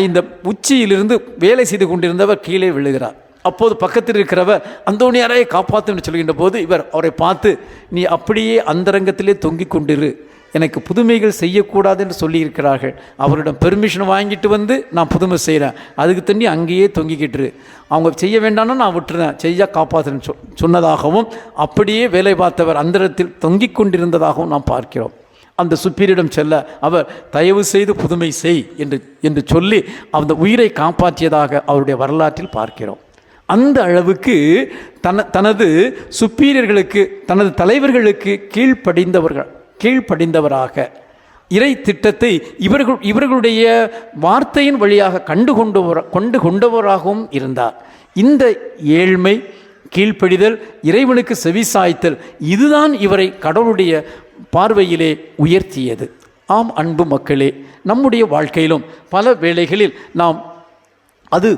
இந்த உச்சியிலிருந்து வேலை செய்து கொண்டிருந்தவர் கீழே விழுகிறார். அப்போது பக்கத்தில் இருக்கிறவர் அந்தோணியாரை காப்பாற்றுன்னு சொல்கின்ற போது இவர் அவரை பார்த்து, நீ அப்படியே அந்தரங்கத்திலே தொங்கிக் கொண்டிரு, எனக்கு புதுமைகள் செய்யக்கூடாது என்று சொல்லியிருக்கிறார்கள், அவரிடம் பெர்மிஷன் வாங்கிட்டு வந்து நான் புதுமை செய்கிறேன், அதுக்கு தண்ணி அங்கேயே தொங்கிக்கிட்டுரு, அவங்க செய்ய வேண்டாம்னா நான் விட்டுறேன், செய்ய காப்பாற்றுன்னு சொன்னதாகவும் அப்படியே வேலை பார்த்தவர் அந்தரத்தில் தொங்கிக் கொண்டிருந்ததாகவும் நாம் பார்க்கிறோம். அந்த சுப்பீரிடம் செல்ல அவர் தயவு செய்து புதுமை செய் என்று சொல்லி அந்த உயிரை காப்பாற்றியதாக அவருடைய வரலாற்றில் பார்க்கிறோம். அந்த அளவுக்கு தனது சுப்பீரியர்களுக்கு, தனது தலைவர்களுக்கு கீழ்ப்படிந்தவராக இறை திட்டத்தை இவர்களுடைய வார்த்தையின் வழியாக கொண்டு கொண்டவராகவும் இருந்தார். இந்த ஏழ்மை, கீழ்ப்படிதல், இறைவனுக்கு செவிசாய்த்தல், இதுதான் இவரை கடவுளுடைய பார்வையிலே உயர்த்தியது. ஆம் அன்பு மக்களே, நம்முடைய வாழ்க்கையிலும் பல வேளைகளில் நாம் அது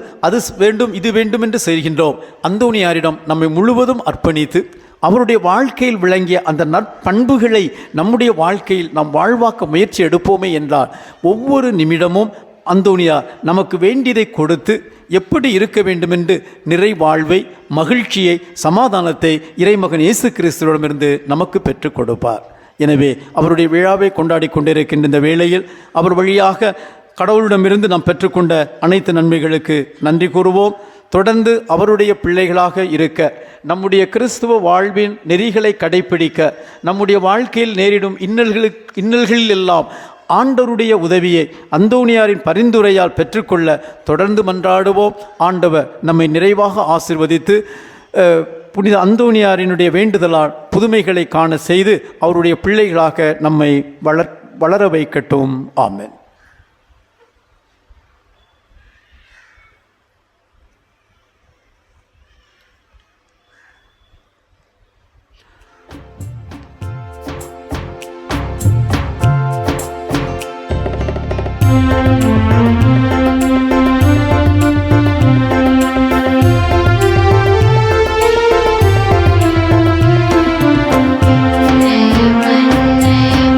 வேண்டும் இது வேண்டும் என்று செய்கின்றோம். அந்தோணியாரிடம் நம்மை முழுவதும் அர்ப்பணித்து அவருடைய வாழ்க்கையில் விளங்கிய அந்த நற்பண்புகளை நம்முடைய வாழ்க்கையில் நாம் வாழ்வாக்க முயற்சி எடுப்போமே என்றால் ஒவ்வொரு நிமிடமும் அந்தோணியார் நமக்கு வேண்டியதை கொடுத்து எப்படி இருக்க வேண்டுமென்று நிறைவாழ்வை, மகிழ்ச்சியை, சமாதானத்தை இறைமகன் இயேசு கிறிஸ்துவிடமிருந்து நமக்கு பெற்றுக் கொடுப்பார். எனவே அவருடைய விழாவை கொண்டாடி கொண்டிருக்கின்ற இந்த வேளையில் அவர் வழியாக கடவுளிடமிருந்து நாம் பெற்றுக்கொண்ட அனைத்து நன்மைகளுக்கு நன்றி கூறுவோம். தொடர்ந்து அவருடைய பிள்ளைகளாக இருக்க, நம்முடைய கிறிஸ்துவ வாழ்வின் நெறிகளை கடைப்பிடிக்க, நம்முடைய வாழ்க்கையில் நேரிடும் இன்னல்களில் எல்லாம் ஆண்டவருடைய உதவியை அந்தோணியாரின் பரிந்துரையால் பெற்றுக்கொள்ள தொடர்ந்து மன்றாடுவோம். ஆண்டவர் நம்மை நிறைவாக ஆசீர்வதித்து புனித அந்தோணியாரினுடைய வேண்டுதலால் புதுமைகளை காண செய்து அவருடைய பிள்ளைகளாக நம்மை வளர வைக்கட்டும். ஆமென்.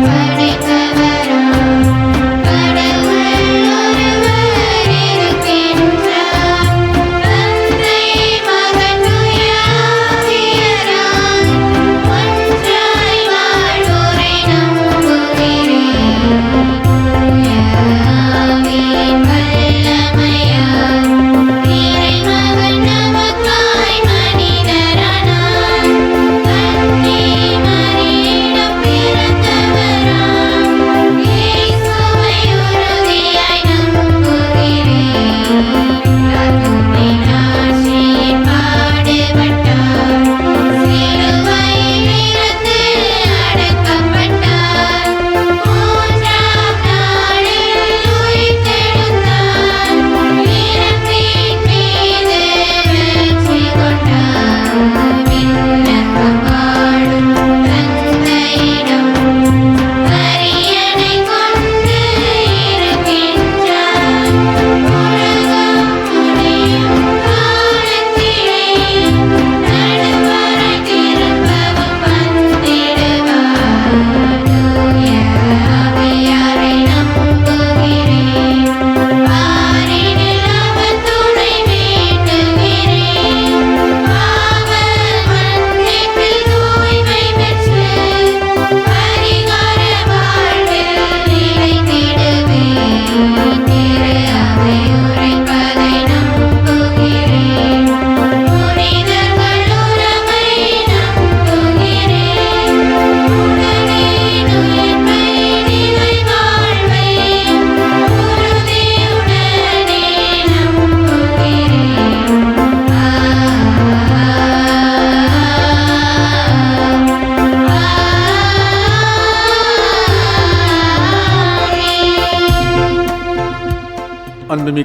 படைத்தவராம்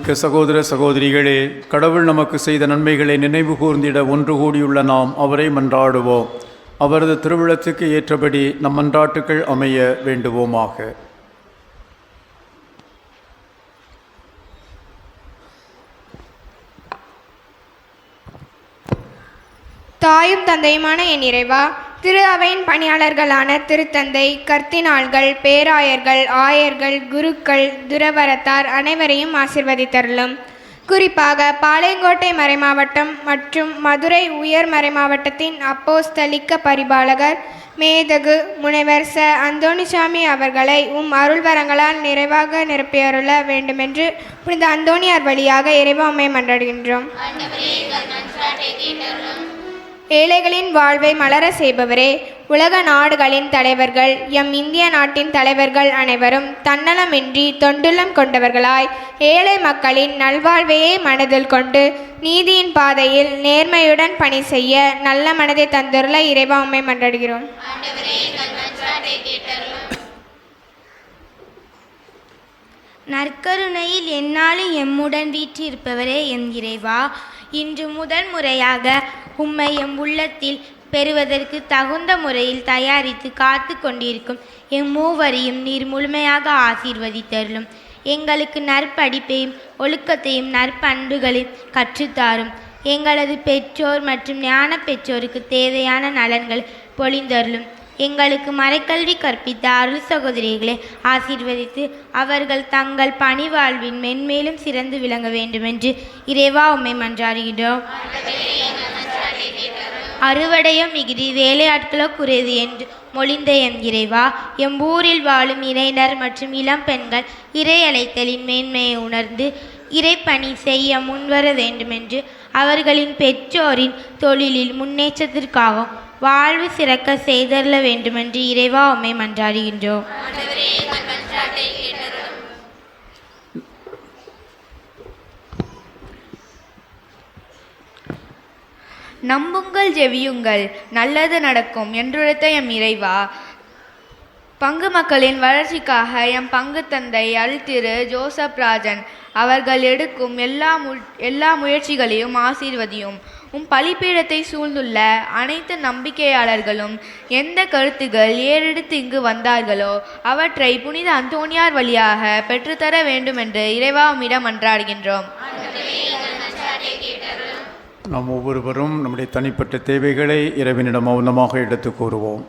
அன்புமிக்க சகோதர சகோதரிகளே, கடவுள் நமக்கு செய்த நன்மைகளை நினைவு கூர்ந்திட ஒன்று கூடியுள்ள நாம் அவரை மன்றாடுவோம். அவரது திருவிழத்துக்கு ஏற்றபடி நம் மன்றாட்டுக்கள் அமைய வேண்டுவோமாக. தாயும் தந்தையுமான என் இறைவா, திரு அவையின் பணியாளர்களான திருத்தந்தை, கர்த்தினாள்கள், பேராயர்கள், ஆயர்கள், குருக்கள், துறவரத்தார் அனைவரையும் ஆசிர்வதித்தருளும். குறிப்பாக பாளையங்கோட்டை மறைமாவட்டம் மற்றும் மதுரை உயர் மறைமாவட்டத்தின் அப்போஸ்தலிக்க பரிபாலகர் மேதகு முனைவர் ச அந்தோணிசாமி அவர்களை அருள்வரங்களால் நிறைவாக நிரப்பியருள வேண்டுமென்று புனித அந்தோணியார் வழியாக இறைவா உம்மை மன்றாடுகின்றோம். ஏழைகளின் வாழ்வை மலர செய்பவரே, உலக நாடுகளின் தலைவர்கள், எம் இந்திய நாட்டின் தலைவர்கள் அனைவரும் தன்னலமின்றி தொண்டுள்ளம் கொண்டவர்களாய் ஏழை மக்களின் நல்வாழ்வையே மனதில் கொண்டு நீதியின் பாதையில் நேர்மையுடன் பணி செய்ய நல்ல மனதை தந்துள்ள இறைவா உம்மை மன்றாடுகிறோம். நற்கருணையில் எந்நாளும் எம்முடன் வீற்றிருப்பவரே என் இறைவா, இன்று முதல் முறையாக உம்மை எம் உள்ளத்தில் பெறுவதற்கு தகுந்த முறையில் தயாரித்து காத்து கொண்டிருக்கும் எம் மூவரையும் நீர் முழுமையாக ஆசீர்வதித்தருளும். எங்களுக்கு நற்படிப்பையும் ஒழுக்கத்தையும் நற்பண்புகளையும் கற்றுத்தாரும். எங்களது பெற்றோர் மற்றும் ஞான பெற்றோருக்கு தேவையான நலன்கள் பொழிந்தருளும். எங்களுக்கு மறைக்கல்வி கற்பித்த அருள் சகோதரிகளை ஆசீர்வதித்து அவர்கள் தங்கள் பணிவாழ்வின் மென்மேலும் சிறந்து விளங்க வேண்டுமென்று இறைவா உம்மை மன்றாடுகின்றோம். அறுவடையோ மிகுதி வேலையாட்களோ குறைவு என்று மொழிந்த எம் இறைவா, எம் ஊரில் வாழும் இளைஞர் மற்றும் இளம் பெண்கள் இறை அழைத்தலின் மேன்மையை உணர்ந்து இறைப்பணி செய்ய முன்வர வேண்டுமென்று அவர்களின் பெற்றோரின் தொழிலில் முன்னேற்றத்திற்காகவும் வாழ்வு சிறக்க செய்தருள வேண்டுமென்று இறைவா உம்மை மன்றாடுகின்றோம். நம்புங்கள், ஜெபியுங்கள், நல்லது நடக்கும் என்றுரைத்த எம் இறைவா, பங்கு மக்களின் வளர்ச்சிக்காக எம் பங்கு தந்தை அல்திரு ஜோசப் ராஜன் அவர்கள் எடுக்கும் எல்லா முயற்சிகளையும் ஆசீர்வதியும். பலிப்பீடத்தை சூழ்ந்துள்ள அனைத்து நம்பிக்கையாளர்களும் எந்த கருத்துகள் ஏறெடுத்து இங்கு வந்தார்களோ அவற்றை புனித அந்தோணியார் வழியாக பெற்றுத்தர வேண்டுமென்று இறைவா உம்மிடம் மன்றாடுகின்றோம். நாம் ஒவ்வொருவரும் நம்முடைய தனிப்பட்ட தேவைகளை இறைவனிடம் மௌனமாக எடுத்து கூறுவோம்.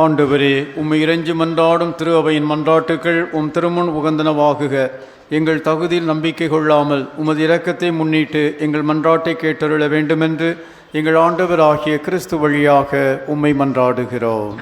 ஆண்டவரே, உம்மை இறைஞ்சி மன்றாடும் திரு அவையின் மன்றாட்டுக்கள் திருமுன் உகந்தனவாகுக. எங்கள் தகுதியில் நம்பிக்கை கொள்ளாமல் உமது இரக்கத்தை முன்னிட்டு எங்கள் மன்றாட்டை கேட்டருள வேண்டுமென்று எங்கள் ஆண்டவர் ஆகிய கிறிஸ்து வழியாக உம்மை மன்றாடுகிறோம்.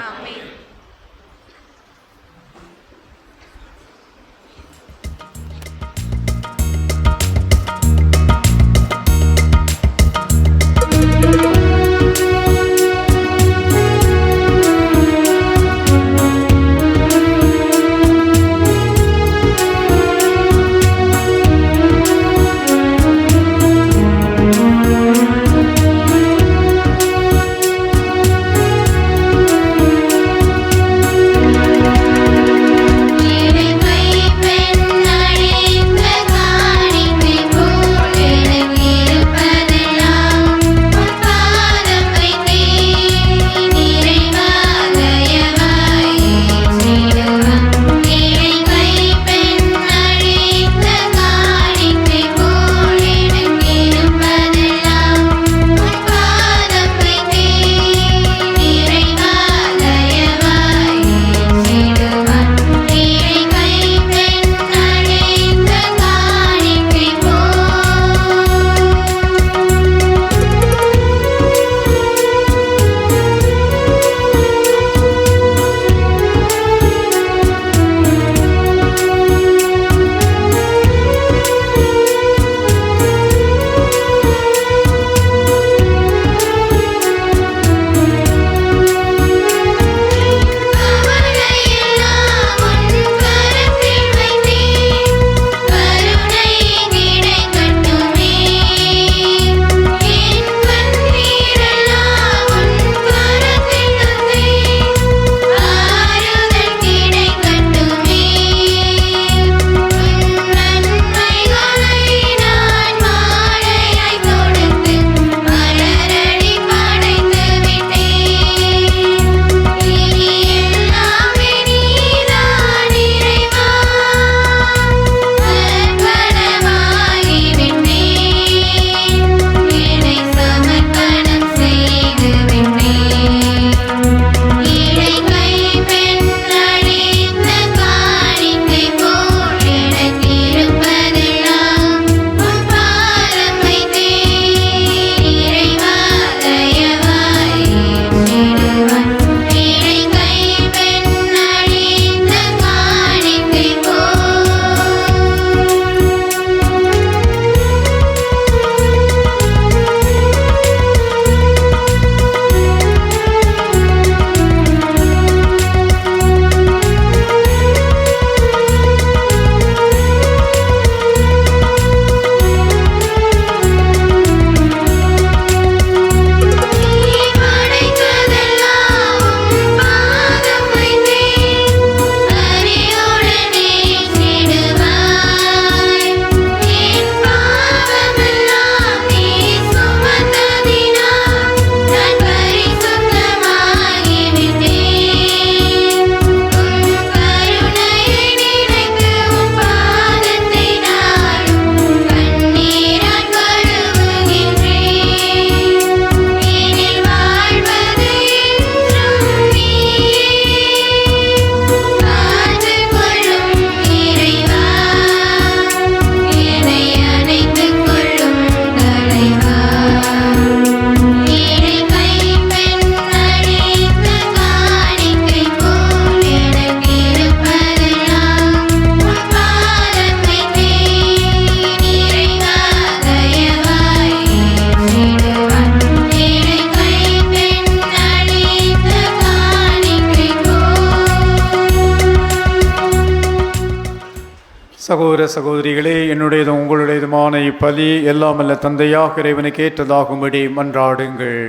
சகோதர சகோதரிகளே, என்னுடையதும் உங்களுடையதுமான இப்பலி எல்லாம் அல்ல தந்தையாக இறைவனுக்கு ஏற்றதாகும்படி மன்றாடுங்கள்.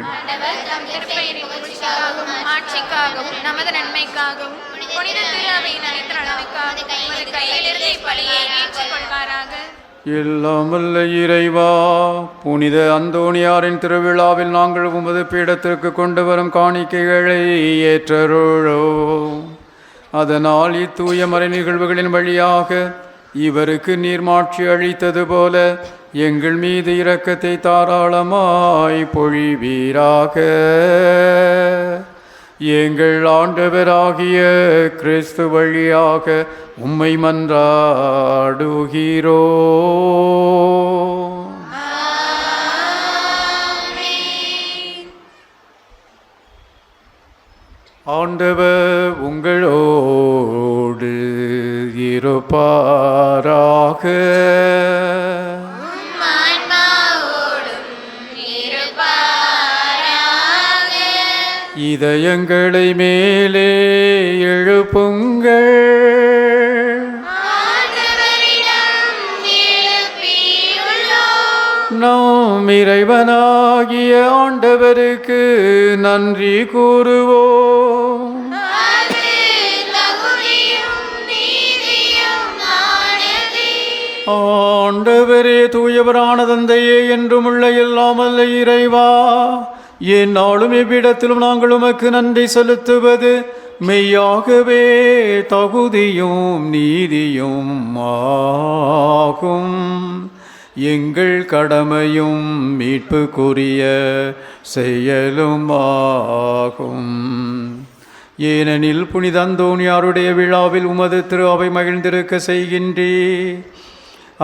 ஆட்சிக்காகவும் நமது நன்மைக்காகவும் புனித திரு அவையின் அனைத்து நலனுக்காகவும் உமது கையிலிருந்து இப்பலியை ஏற்றுக்கொள்வாராக. எல்லாம் வல்ல இறைவா, புனித அந்தோணியாரின் திருவிழாவில் நாங்கள் உமது பீடத்திற்கு கொண்டு வரும் காணிக்கைகளை ஏற்றருளோ. அதனால் இத்தூய மறை நிகழ்வுகளின் வழியாக இவருக்கு நீர்மாட்சி அளித்தது போல எங்கள் மீது இரக்கத்தை தாராளமாய் பொழிவீராக. எங்கள் ஆண்டவராகிய கிறிஸ்து வழியாக உம்மை மன்றாடுகிறோ. ஆண்டவர் உங்களோடு இருப்பாராக. இதயங்களை மேலே எழுப்புங்கள். நாம் இறைவனாகிய ஆண்டவருக்கு நன்றி கூறுவோம். ஆண்டவரே, தூயவரான தந்தையே, என்றும் உள்ள எல்லாமல்ல இறைவா, எந்நாளும் எவ்விடத்திலும் நாங்கள் உமக்கு நன்றி செலுத்துவது மெய்யாகவே தகுதியும் நீதியும் ஆகும். எங்கள் கடமையும் மீட்புக்குரிய செயலும் ஆகும். ஏனெனில் புனித அந்தோணியாருடைய விழாவில் உமது திரு அவை மகிழ்ந்திருக்க செய்கின்றீர்.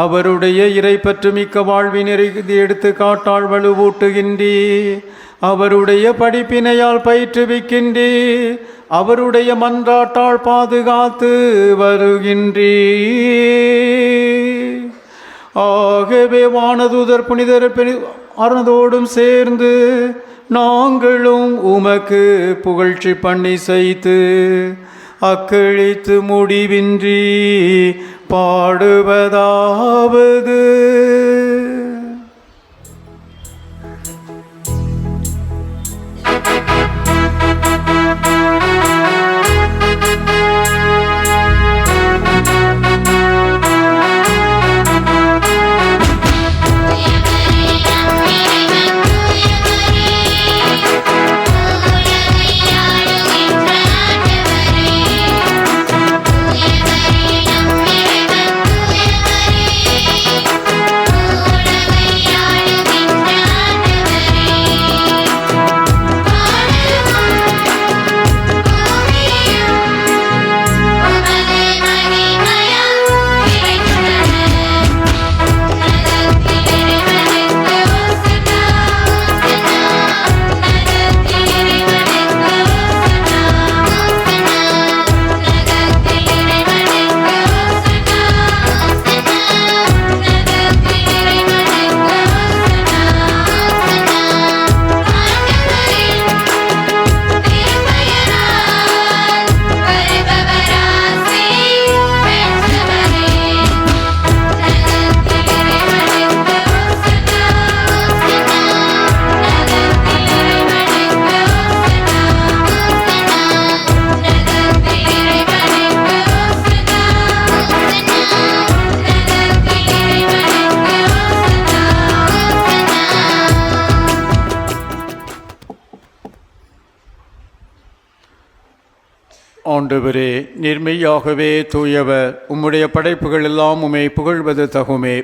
அவருடைய இறைப்பற்று மிக்க வாழ்வினரை எடுத்து காட்டால் வலுவூட்டுகின்றீர். அவருடைய படிப்பினையால் பயிற்றுவிக்கின்றீர். அவருடைய மன்றாட்டால் பாதுகாத்து வருகின்றீர். ஆகவே வானதூதர் புனிதர் அறந்தோடும் சேர்ந்து நாங்களும் உமக்கு புகழ்ச்சி பண்ணி செய்து அக்களித்து முடிவின்றி பாடுவதாவது. ஆண்டவரே, நிர்மையாகவே தூயவர், உம்முடைய படைப்புகள் எல்லாம் உம்மை புகழ்வது தகுமே.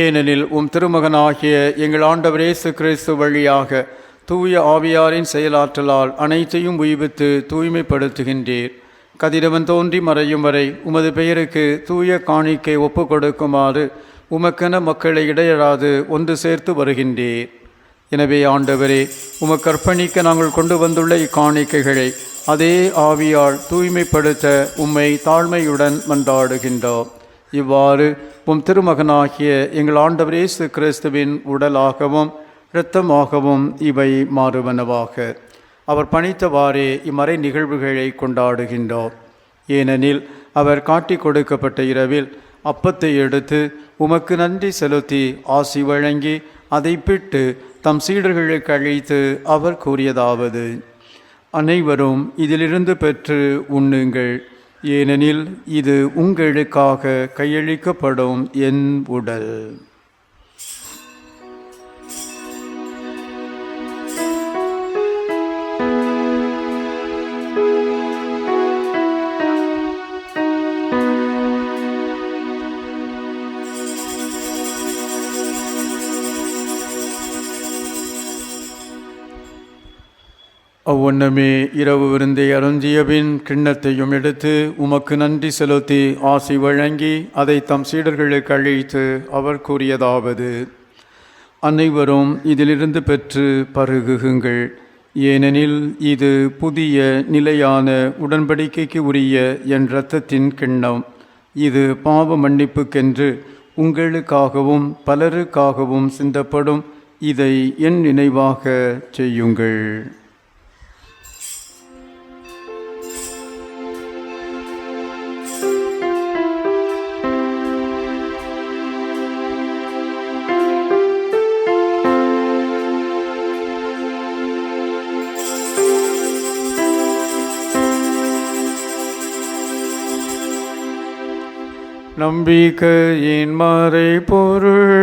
ஏனெனில் உம் திருமகனாகிய எங்கள் ஆண்டவர் இயேசு கிறிஸ்து வழியாக தூய ஆவியாரின் செயலாற்றலால் அனைத்தையும் உய்வித்து தூய்மைப்படுத்துகின்றீர். கதிரவன் தோன்றி மறையும் வரை உமது பெயருக்கு தூய காணிக்கை ஒப்பு கொடுக்குமாறு உமக்கென மக்களை இடையறாது ஒன்று சேர்த்து வருகின்றீர். எனவே ஆண்டவரே, உமக்கு அர்ப்பணிக்க நாங்கள் கொண்டு வந்துள்ள இக்காணிக்கைகளை அதே ஆவியால் தூய்மைப்படுத்த உம்மை தாழ்மையுடன் மன்றாடுகின்றோம். இவ்வாறு உம் திருமகனாகிய எங்கள் ஆண்டவர் இயேசு கிறிஸ்துவின் உடலாகவும் இரத்தமாகவும் இவை மாறுவனவாக. அவர் பணித்தவாறே இம்மறை நிகழ்வுகளை கொண்டாடுகின்றோம். ஏனெனில் அவர் காட்டிக் கொடுக்கப்பட்ட இரவில் அப்பத்தை எடுத்து உமக்கு நன்றி செலுத்தி ஆசி வழங்கி அதை பிட்டு தம் சீடர்களுக்கு அழைத்து அவர் கூறியதாவது: அனைவரும் இதிலிருந்து பெற்று உண்ணுங்கள், ஏனெனில் இது உங்களுக்காக கையளிக்கப்படும் என் உடல். அவ்வண்ணமே இரவு விருந்தை அருந்திய பின் கிண்ணத்தையும் எடுத்து உமக்கு நன்றி செலுத்தி ஆசி வழங்கி அதை தம் சீடர்களுக்கு அழைத்து அவர் கூறியதாவது: அனைவரும் இதிலிருந்து பெற்று பருகுங்கள், ஏனெனில் இது புதிய நிலையான உடன்படிக்கைக்கு உரிய என் இரத்தத்தின் கிண்ணம். இது பாவ மன்னிப்புக்கென்று உங்களுக்காகவும் பலருக்காகவும் சிந்தப்படும். இதை என் நினைவாக செய்யுங்கள். நம்பிக்கையின் மறைபொருள்.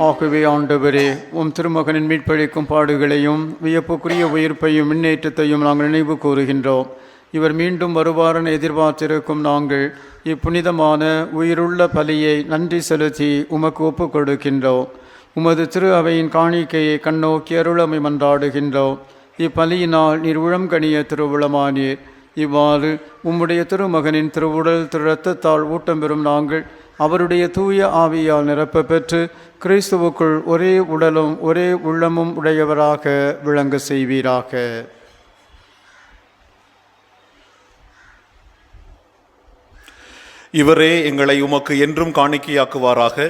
ஆகவே ஆண்டவரே, உம் திருமகனின் மீட்பளிக்கும் பாடுகளையும் வியப்புக்குரிய உயிர்ப்பையும் முன்னேற்றத்தையும் நாங்கள் நினைவு கூறுகின்றோம். இவர் மீண்டும் வருவாரென எதிர்பார்த்திருக்கும் நாங்கள் இப்புனிதமான உயிருள்ள பலியை நன்றி செலுத்தி உமக்கு ஒப்புக் கொடுக்கின்றோம். உமது திரு அவையின் காணிக்கையை கண்ணோக்கி அருளமை மன்றாடுகின்றோம். இப்பலியினால் நீர் உளம்கனிய திருவுளமானீர். இவ்வாறு உம்முடைய திருமகனின் திருவுடல் திரு இரத்தத்தால் ஊட்டம் பெறும் நாங்கள் அவருடைய தூய ஆவியால் நிரப்ப பெற்று கிறிஸ்துவுக்குள் ஒரே உடலும் ஒரே உள்ளமும் உடையவராக விளங்க செய்வீராக. இவரே எங்களை உமக்கு என்றும் காணிக்கையாக்குவாராக.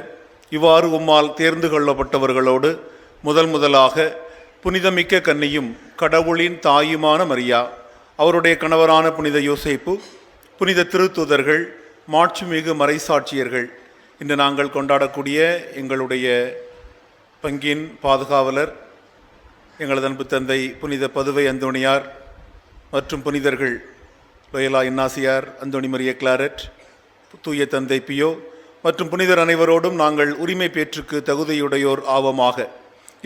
இவ்வாறு உம்மால் தேர்ந்து கொள்ளப்பட்டவர்களோடு முதலாக புனிதமிக்க கன்னியும் கடவுளின் தாயுமான மரியா, அவருடைய கணவரான புனித யோசேப்பு, புனித திருத்தூதர்கள், மாட்சிமிகு மறைசாட்சியர்கள், இன்று நாங்கள் கொண்டாடக்கூடிய எங்களுடைய பங்கின் பாதுகாவலர், எங்களது அன்பு தந்தை புனித பதுவை அந்தோணியார் மற்றும் புனிதர்கள் லோயலா இன்னாசியார், அந்தோணி மரிய கிளாரட், தூய தந்தை பியோ மற்றும் புனிதர் அனைவரோடும் நாங்கள் உரிமை பேற்றுக்கு தகுதியுடையோர் ஆவோமாக.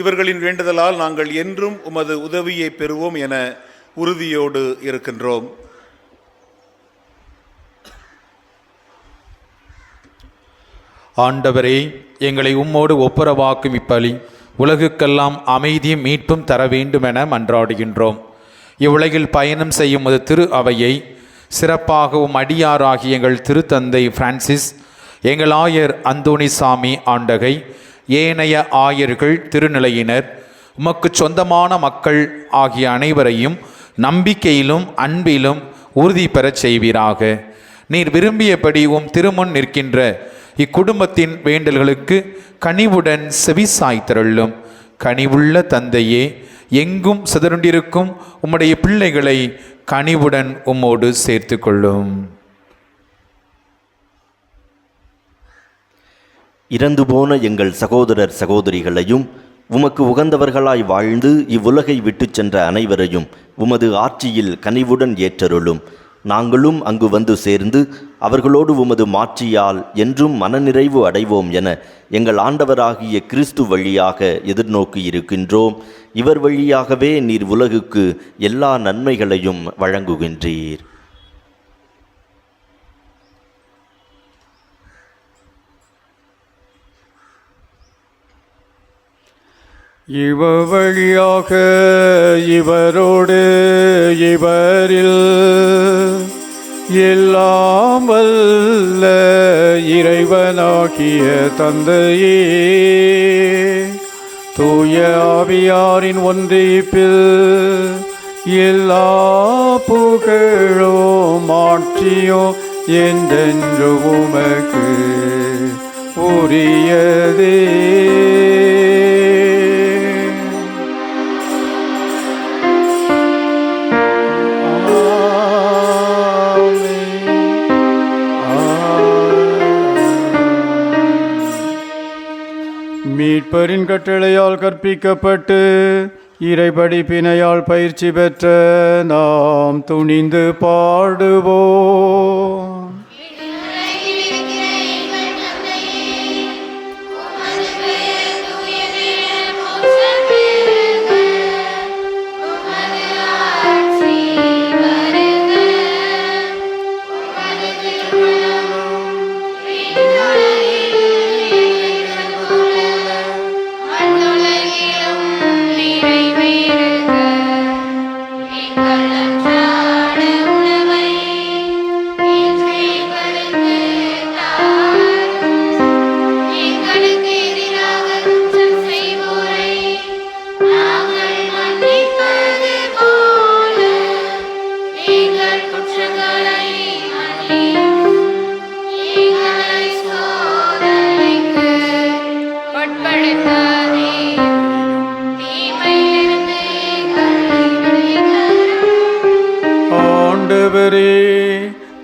இவர்களின் வேண்டுதலால் நாங்கள் என்றும் உமது உதவியை பெறுவோம் என உறுதியோடு இருக்கின்றோம். ஆண்டவரே, எங்களை உம்மோடு ஒப்புரவாக்கும் இப்பலி உலகுக்கெல்லாம் அமைதியும் மீட்பும் தர வேண்டுமென மன்றாடுகின்றோம். இவ்வுலகில் பயணம் செய்யும் ஒரு திரு அவையை சிறப்பாகவும் அடியாராகிய எங்கள் திருத்தந்தை பிரான்சிஸ், எங்கள் ஆயர் அந்தோணிசாமி ஆண்டகை, ஏனைய ஆயர்கள், திருநிலையினர், உமக்கு சொந்தமான மக்கள் ஆகிய அனைவரையும் நம்பிக்கையிலும் அன்பிலும் உறுதி பெறச் செய்வீராக. நீர் விரும்பியபடி உம் திருமுன் நிற்கின்ற இக்குடும்பத்தின் வேண்டல்களுக்கு கனிவுடன் செவிசாய்த்தருளும். கனிவுள்ள தந்தையே, எங்கும் சிதறுண்டிருக்கும் உம்முடைய பிள்ளைகளை கனிவுடன் உம்மோடு சேர்த்து கொள்ளும். இறந்து போன எங்கள் சகோதரர் சகோதரிகளையும் உமக்கு உகந்தவர்களாய் வாழ்ந்து இவ்வுலகை விட்டு சென்ற அனைவரையும் உமது ஆட்சியில் கனிவுடன் ஏற்றருளும். நாங்களும் அங்கு வந்து சேர்ந்து அவர்களோடு உமது மாட்சியால் என்றும் மனநிறைவு அடைவோம் என எங்கள் ஆண்டவராகிய கிறிஸ்து வழியாக எதிர்நோக்கி இருக்கின்றோம். இவர் வழியாகவே நீர் உலகுக்கு எல்லா நன்மைகளையும் வழங்குகின்றீர். இவர் வழியாக இவரோடு இவரில் எல்லாம் வல்ல இறைவனாகிய தந்தையே, தூய ஆவியாரின் ஒன்றிப்பில் எல்லா புகழோ மாற்றியோ என்றென்று உமக்கு உரியதே. மீட்பரின் கட்டளையால் கற்பிக்கப்பட்டு இறைபடிப்பினையால் பயிற்சி பெற்ற நாம் துணிந்து பாடுவோம்.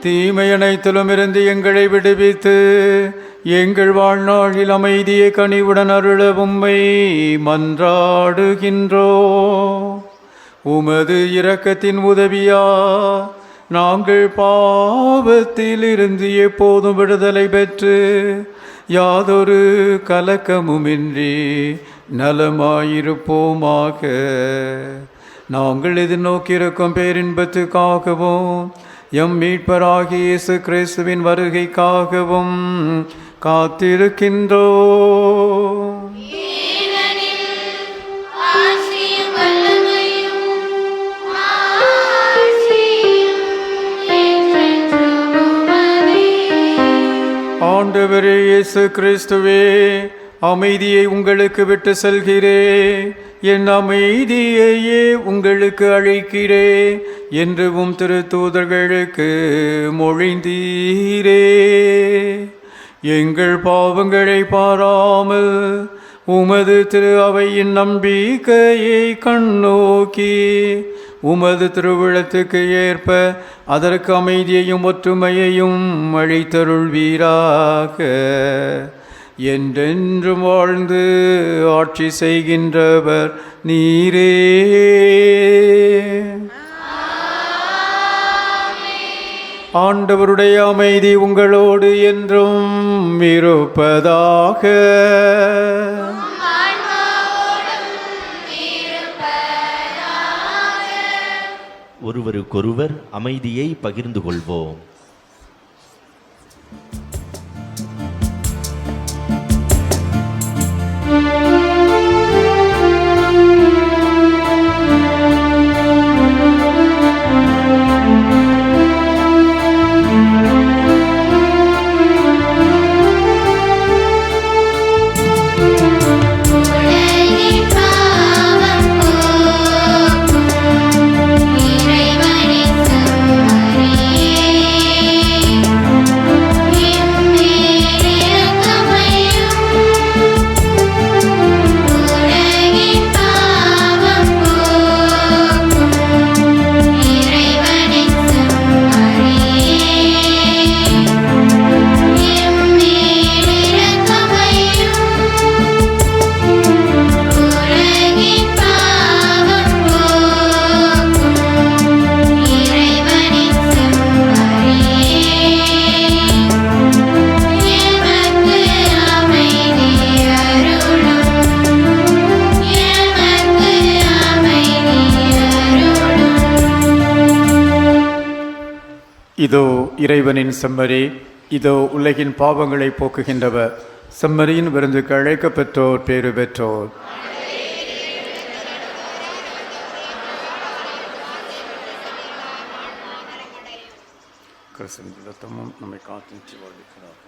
தீமை அனைத்திலும் இருந்து எங்களை விடுவித்து எங்கள் வாழ்நாளில் அமைதியை கனிவுடன் அருள உம்மை மன்றாடுகின்றோ. உமது இரக்கத்தின் உதவியா நாங்கள் பாவத்தில் இருந்து எப்போதும் விடுதலை பெற்று யாதொரு கலக்கமுமின்றி நலமாயிருப்போமாக. நாங்கள் எதிர்நோக்கியிருக்கும் பேரின்பத்துக்காகவும் எம் மீட்பராகிய இயேசு கிறிஸ்துவின் வருகைக்காகவும் காத்திருக்கின்றோ. ஆண்டவரே இயேசு கிறிஸ்துவே, அமைதியை உங்களுக்கு விட்டு செல்கிறேன், என் அமைதியையே உங்களுக்கு அழைக்கிறேன் என்று உம் திருத்தூதர்களுக்கு மொழிந்தீரே. எங்கள் பாவங்களை பாராமல் உமது திரு அவையின் நம்பிக்கையை கண்ணோக்கி உமது திருவிழத்துக்கு ஏற்ப அதற்கு அமைதியையும் ஒற்றுமையையும் அளித்தருள்வீராக. என்றென்றும் வாழ்ந்து ஆட்சி செய்கின்றவர் நீரே. ஆண்டவருடைய அமைதி உங்களோடு என்றும் இருப்பதாக. ஒருவருக்கொருவர் அமைதியை பகிர்ந்து கொள்வோம். இதோ இறைவனின் செம்மறி, இதோ உலகின் பாவங்களை போக்குகின்றவர். செம்மறியின் விருந்துக்கு அழைக்க பெற்றோர் பேறு பெற்றோர். கிறிஸ்துவின் இரத்தமும் நம்மை காத்து வாழ்கிறார்.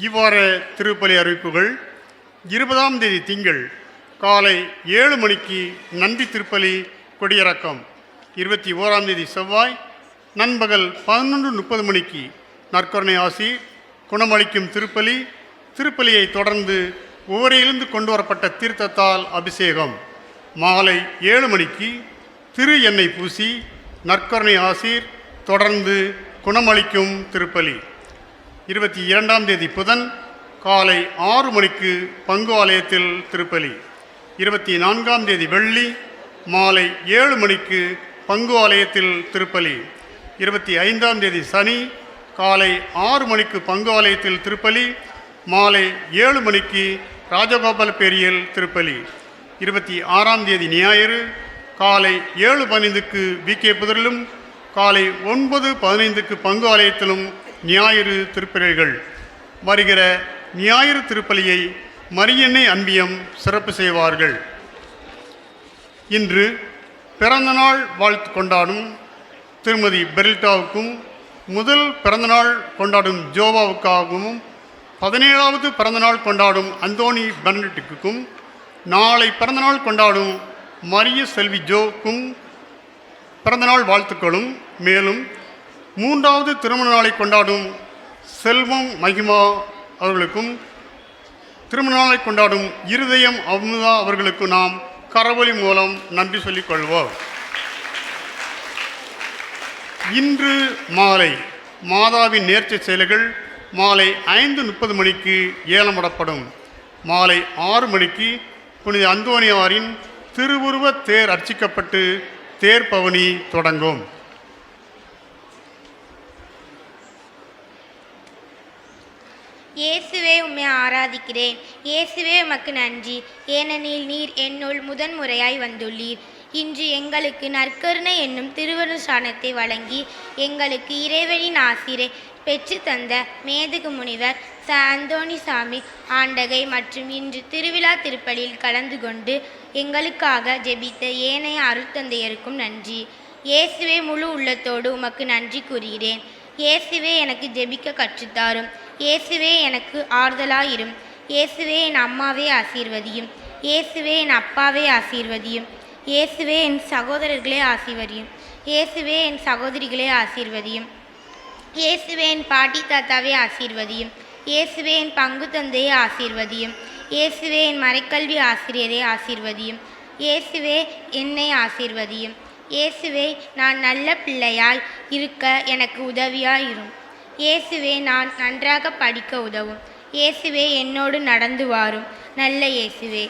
இவ்வாறு திருப்பலி அறிவிப்புகள். 20ஆம் தேதி திங்கள் காலை 7 மணிக்கு நன்றி திருப்பலி கொடியிறக்கம். 21ஆம் தேதி செவ்வாய் நண்பகல் 11:30 மணிக்கு நற்கருணை ஆசி குணமளிக்கும் திருப்பலி. திருப்பலியை தொடர்ந்து உவரையிலிருந்து கொண்டு வரப்பட்ட தீர்த்தத்தால் அபிஷேகம். மாலை 7 மணிக்கு திரு எண்ணெய் பூசி நற்கருணை ஆசீர் தொடர்ந்து குணமளிக்கும் திருப்பலி. 22ஆம் தேதி புதன் காலை 6 மணிக்கு பங்கு ஆலயத்தில் திருப்பலி. 24ஆம் தேதி வெள்ளி மாலை 7 மணிக்கு பங்கு ஆலயத்தில் திருப்பலி. 25ஆம் தேதி சனி காலை 6 மணிக்கு பங்கு ஆலயத்தில் திருப்பலி. மாலை 7 மணிக்கு ராஜகோபாலப்பேரியில் திருப்பலி. 26ஆம் தேதி ஞாயிறு காலை 7:15க்கு விகே புதரிலும் காலை 9:15க்கு பங்கு ஆலயத்திலும் ஞாயிறு திருப்பலிகள். வருகிற ஞாயிறு திருப்பலியை மரியன்னை அன்பியம் சிறப்பு செய்வார்கள். இன்று பிறந்தநாள் வாழ்த்து கொண்டாடும் திருமதி பெரில்டாவுக்கும் முதல் பிறந்தநாள் கொண்டாடும் ஜோவாவுக்காகவும் 17வது பிறந்தநாள் கொண்டாடும் அந்தோனி பெர்னட்டுக்கும் நாளை பிறந்தநாள் கொண்டாடும் மரிய செல்வி ஜோக்கும் பிறந்தநாள் வாழ்த்துக்களும். மேலும் 3வது திருமண நாளை கொண்டாடும் செல்வம் மகிமா அவர்களுக்கும் திருமண நாளை கொண்டாடும் இருதயம் அமுதா அவர்களுக்கு நாம் கரவொலி மூலம் நன்றி சொல்லிக் கொள்வோம். இன்று மாலை மாதாவின் நேர்ச்சை செயல்கள் மாலை 5:30 மணிக்கு ஏலமிடப்படும். மாலை 6 மணிக்கு புனித அந்தோனியாரின் திருவுருவ தேர் அர்ச்சிக்கப்பட்டு தேர் பவனி தொடங்கும். இயேசுவே உம்மை ஆராதிக்கிறேன். இயேசுவே உமக்கு நன்றி, ஏனெனில் நீர் என்னுள் முதன்முறையாய் வந்துள்ளீர். இன்று எங்களுக்கு நற்கருணை என்னும் திருவருட்சானத்தை வழங்கி எங்களுக்கு இறைவனின் ஆசிரை பெற்று தந்த மேதகு முனிவர் அந்தோணி சாமி ஆண்டகை மற்றும் இன்று திருவிழா திருப்பலியில் கலந்து கொண்டு எங்களுக்காக ஜெபித்த ஏனைய அருட்தந்தையருக்கும் நன்றி. இயேசுவே முழு உள்ளத்தோடு உமக்கு நன்றி கூறுகிறேன். இயேசுவே எனக்கு ஜெபிக்க கற்றுத்தாரும். இயேசுவே எனக்கு ஆறுதலாயிரும். இயேசுவே என் அம்மாவே ஆசீர்வதியும். இயேசுவே என் அப்பாவே ஆசீர்வதியும். இயேசுவே என் சகோதரர்களே ஆசீர்வதியும். இயேசுவே என் சகோதரிகளே ஆசீர்வதியும். இயேசுவே என் பாட்டி தாத்தாவே ஆசீர்வதியும். இயேசுவே என் பங்கு தந்தையை ஆசீர்வதியும். இயேசுவே என் மறைக்கல்வி ஆசிரியரை ஆசீர்வதியும். இயேசுவே என்னை ஆசீர்வதியும். இயேசுவே நான் நல்ல பிள்ளையாய் இருக்க எனக்கு உதவியாயிரும். இயேசுவே நான் நன்றாக படிக்க உதவும். இயேசுவே என்னோடு நடந்து வாரும். நல்ல இயேசுவே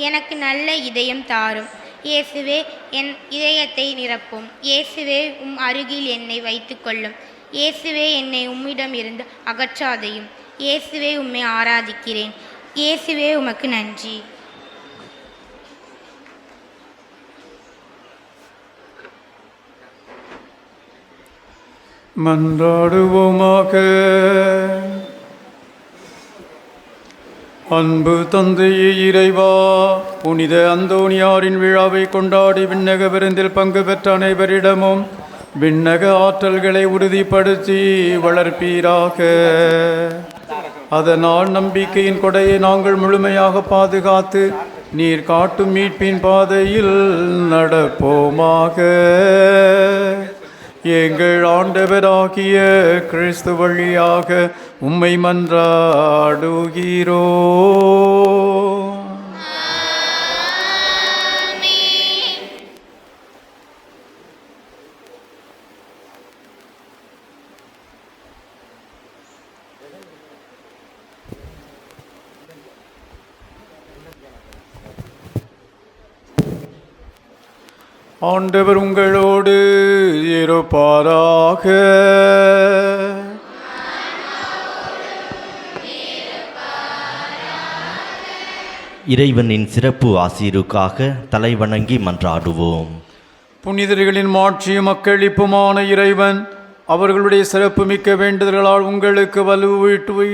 எனக்கு நல்ல இதயம் தாரும். இயேசுவே என் இதயத்தை நிரப்பும். இயேசுவே உம் அருகில் என்னை வைத்து கொள்ளும். இயேசுவே என்னை உம்மிடம் இருந்து அகற்றாதையும். இயேசுவே உம்மை ஆராதிக்கிறேன். இயேசுவே உமக்கு நன்றி. மன்றாடுவோமாக. அன்பு தந்தையே இறைவா, புனித அந்தோனியாரின் விழாவை கொண்டாடி விண்ணக விருந்தில் பங்கு பெற்ற அனைவரிடமும் விண்ணக ஆற்றல்களை உறுதிப்படுத்தி வளர்ப்பீராக. அதனால் நம்பிக்கையின் கொடையை நாங்கள் முழுமையாக பாதுகாத்து நீர் காட்டும் மீட்பின் பாதையில் நடப்போமாக. எங்கள் ஆண்டவராகிய கிறிஸ்து வழியாக உம்மை மன்றாடுகிறோ. ஆண்டவர் உங்களோடு இருப்பாராக. இறைவனின் சிறப்பு ஆசீருக்காக தலைவணங்கி மன்றாடுவோம். புனிதர்களின் மாட்சியும் மக்களிப்புமான இறைவன் அவர்களுடைய சிறப்புமிக்க வேண்டுதல்களால் உங்களுக்கு வலுவூட்டி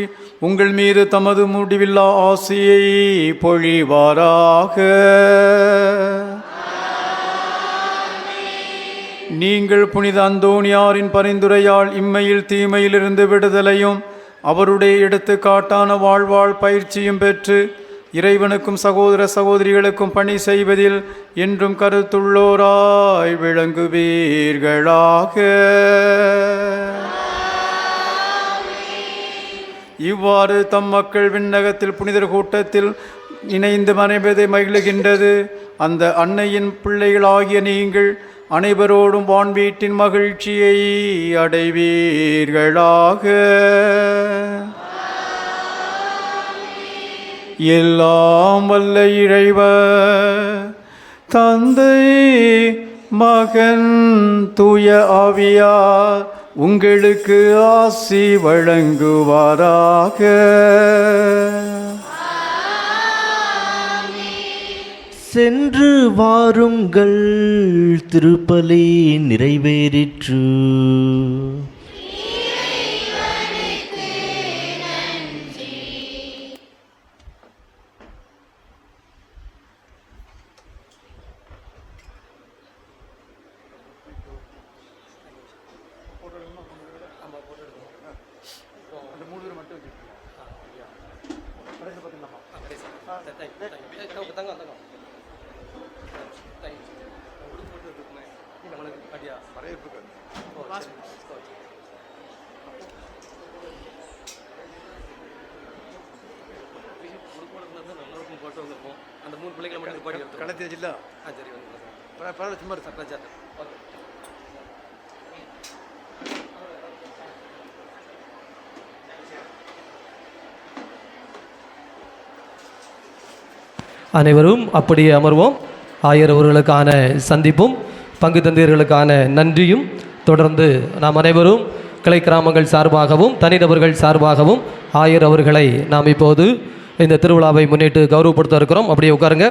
உங்கள் மீது தமது முடிவில்லா ஆசியை பொழிவாராக. நீங்கள் புனித அந்தோனியாரின் பரிந்துரையால் இம்மையில் தீமையிலிருந்து விடுதலையும் அவருடைய எடுத்துக்காட்டான வாழ்வாழ் பயிற்சியும் பெற்று இறைவனுக்கும் சகோதர சகோதரிகளுக்கும் பணி செய்வதில் என்றும் கருத்துள்ளோராய் விளங்குவீர்களாக. இவ்வாறு தம் மக்கள் விண்ணகத்தில் புனிதர் கூட்டத்தில் இணைந்து மனைவதை மகிழ்கின்றது. அந்த அன்னையின் பிள்ளைகளாகிய நீங்கள் அனைவரோடும் வான்வீட்டின் மகிழ்ச்சியை அடைவீர்களாக. எல்லாம் வல்ல இறைவர் தந்தை மகன் தூய ஆவியார் உங்களுக்கு ஆசி வழங்குவாராக. சென்று வாருங்கள், திருப்பலி நிறைவேறிற்று. அனைவரும் அப்படியே அமர்வோம். ஆயர் அவர்களுக்கான சந்திப்பும் பங்கு தந்தையர்களுக்கான நன்றியும் தொடர்ந்து நாம் அனைவரும் கிளை கிராமங்கள் சார்பாகவும் தனிநபர்கள் சார்பாகவும் ஆயர் அவர்களை நாம் இப்போது இந்த திருவிழாவை முன்னிட்டு கௌரவப்படுத்த இருக்கிறோம். அப்படியே உட்காருங்க.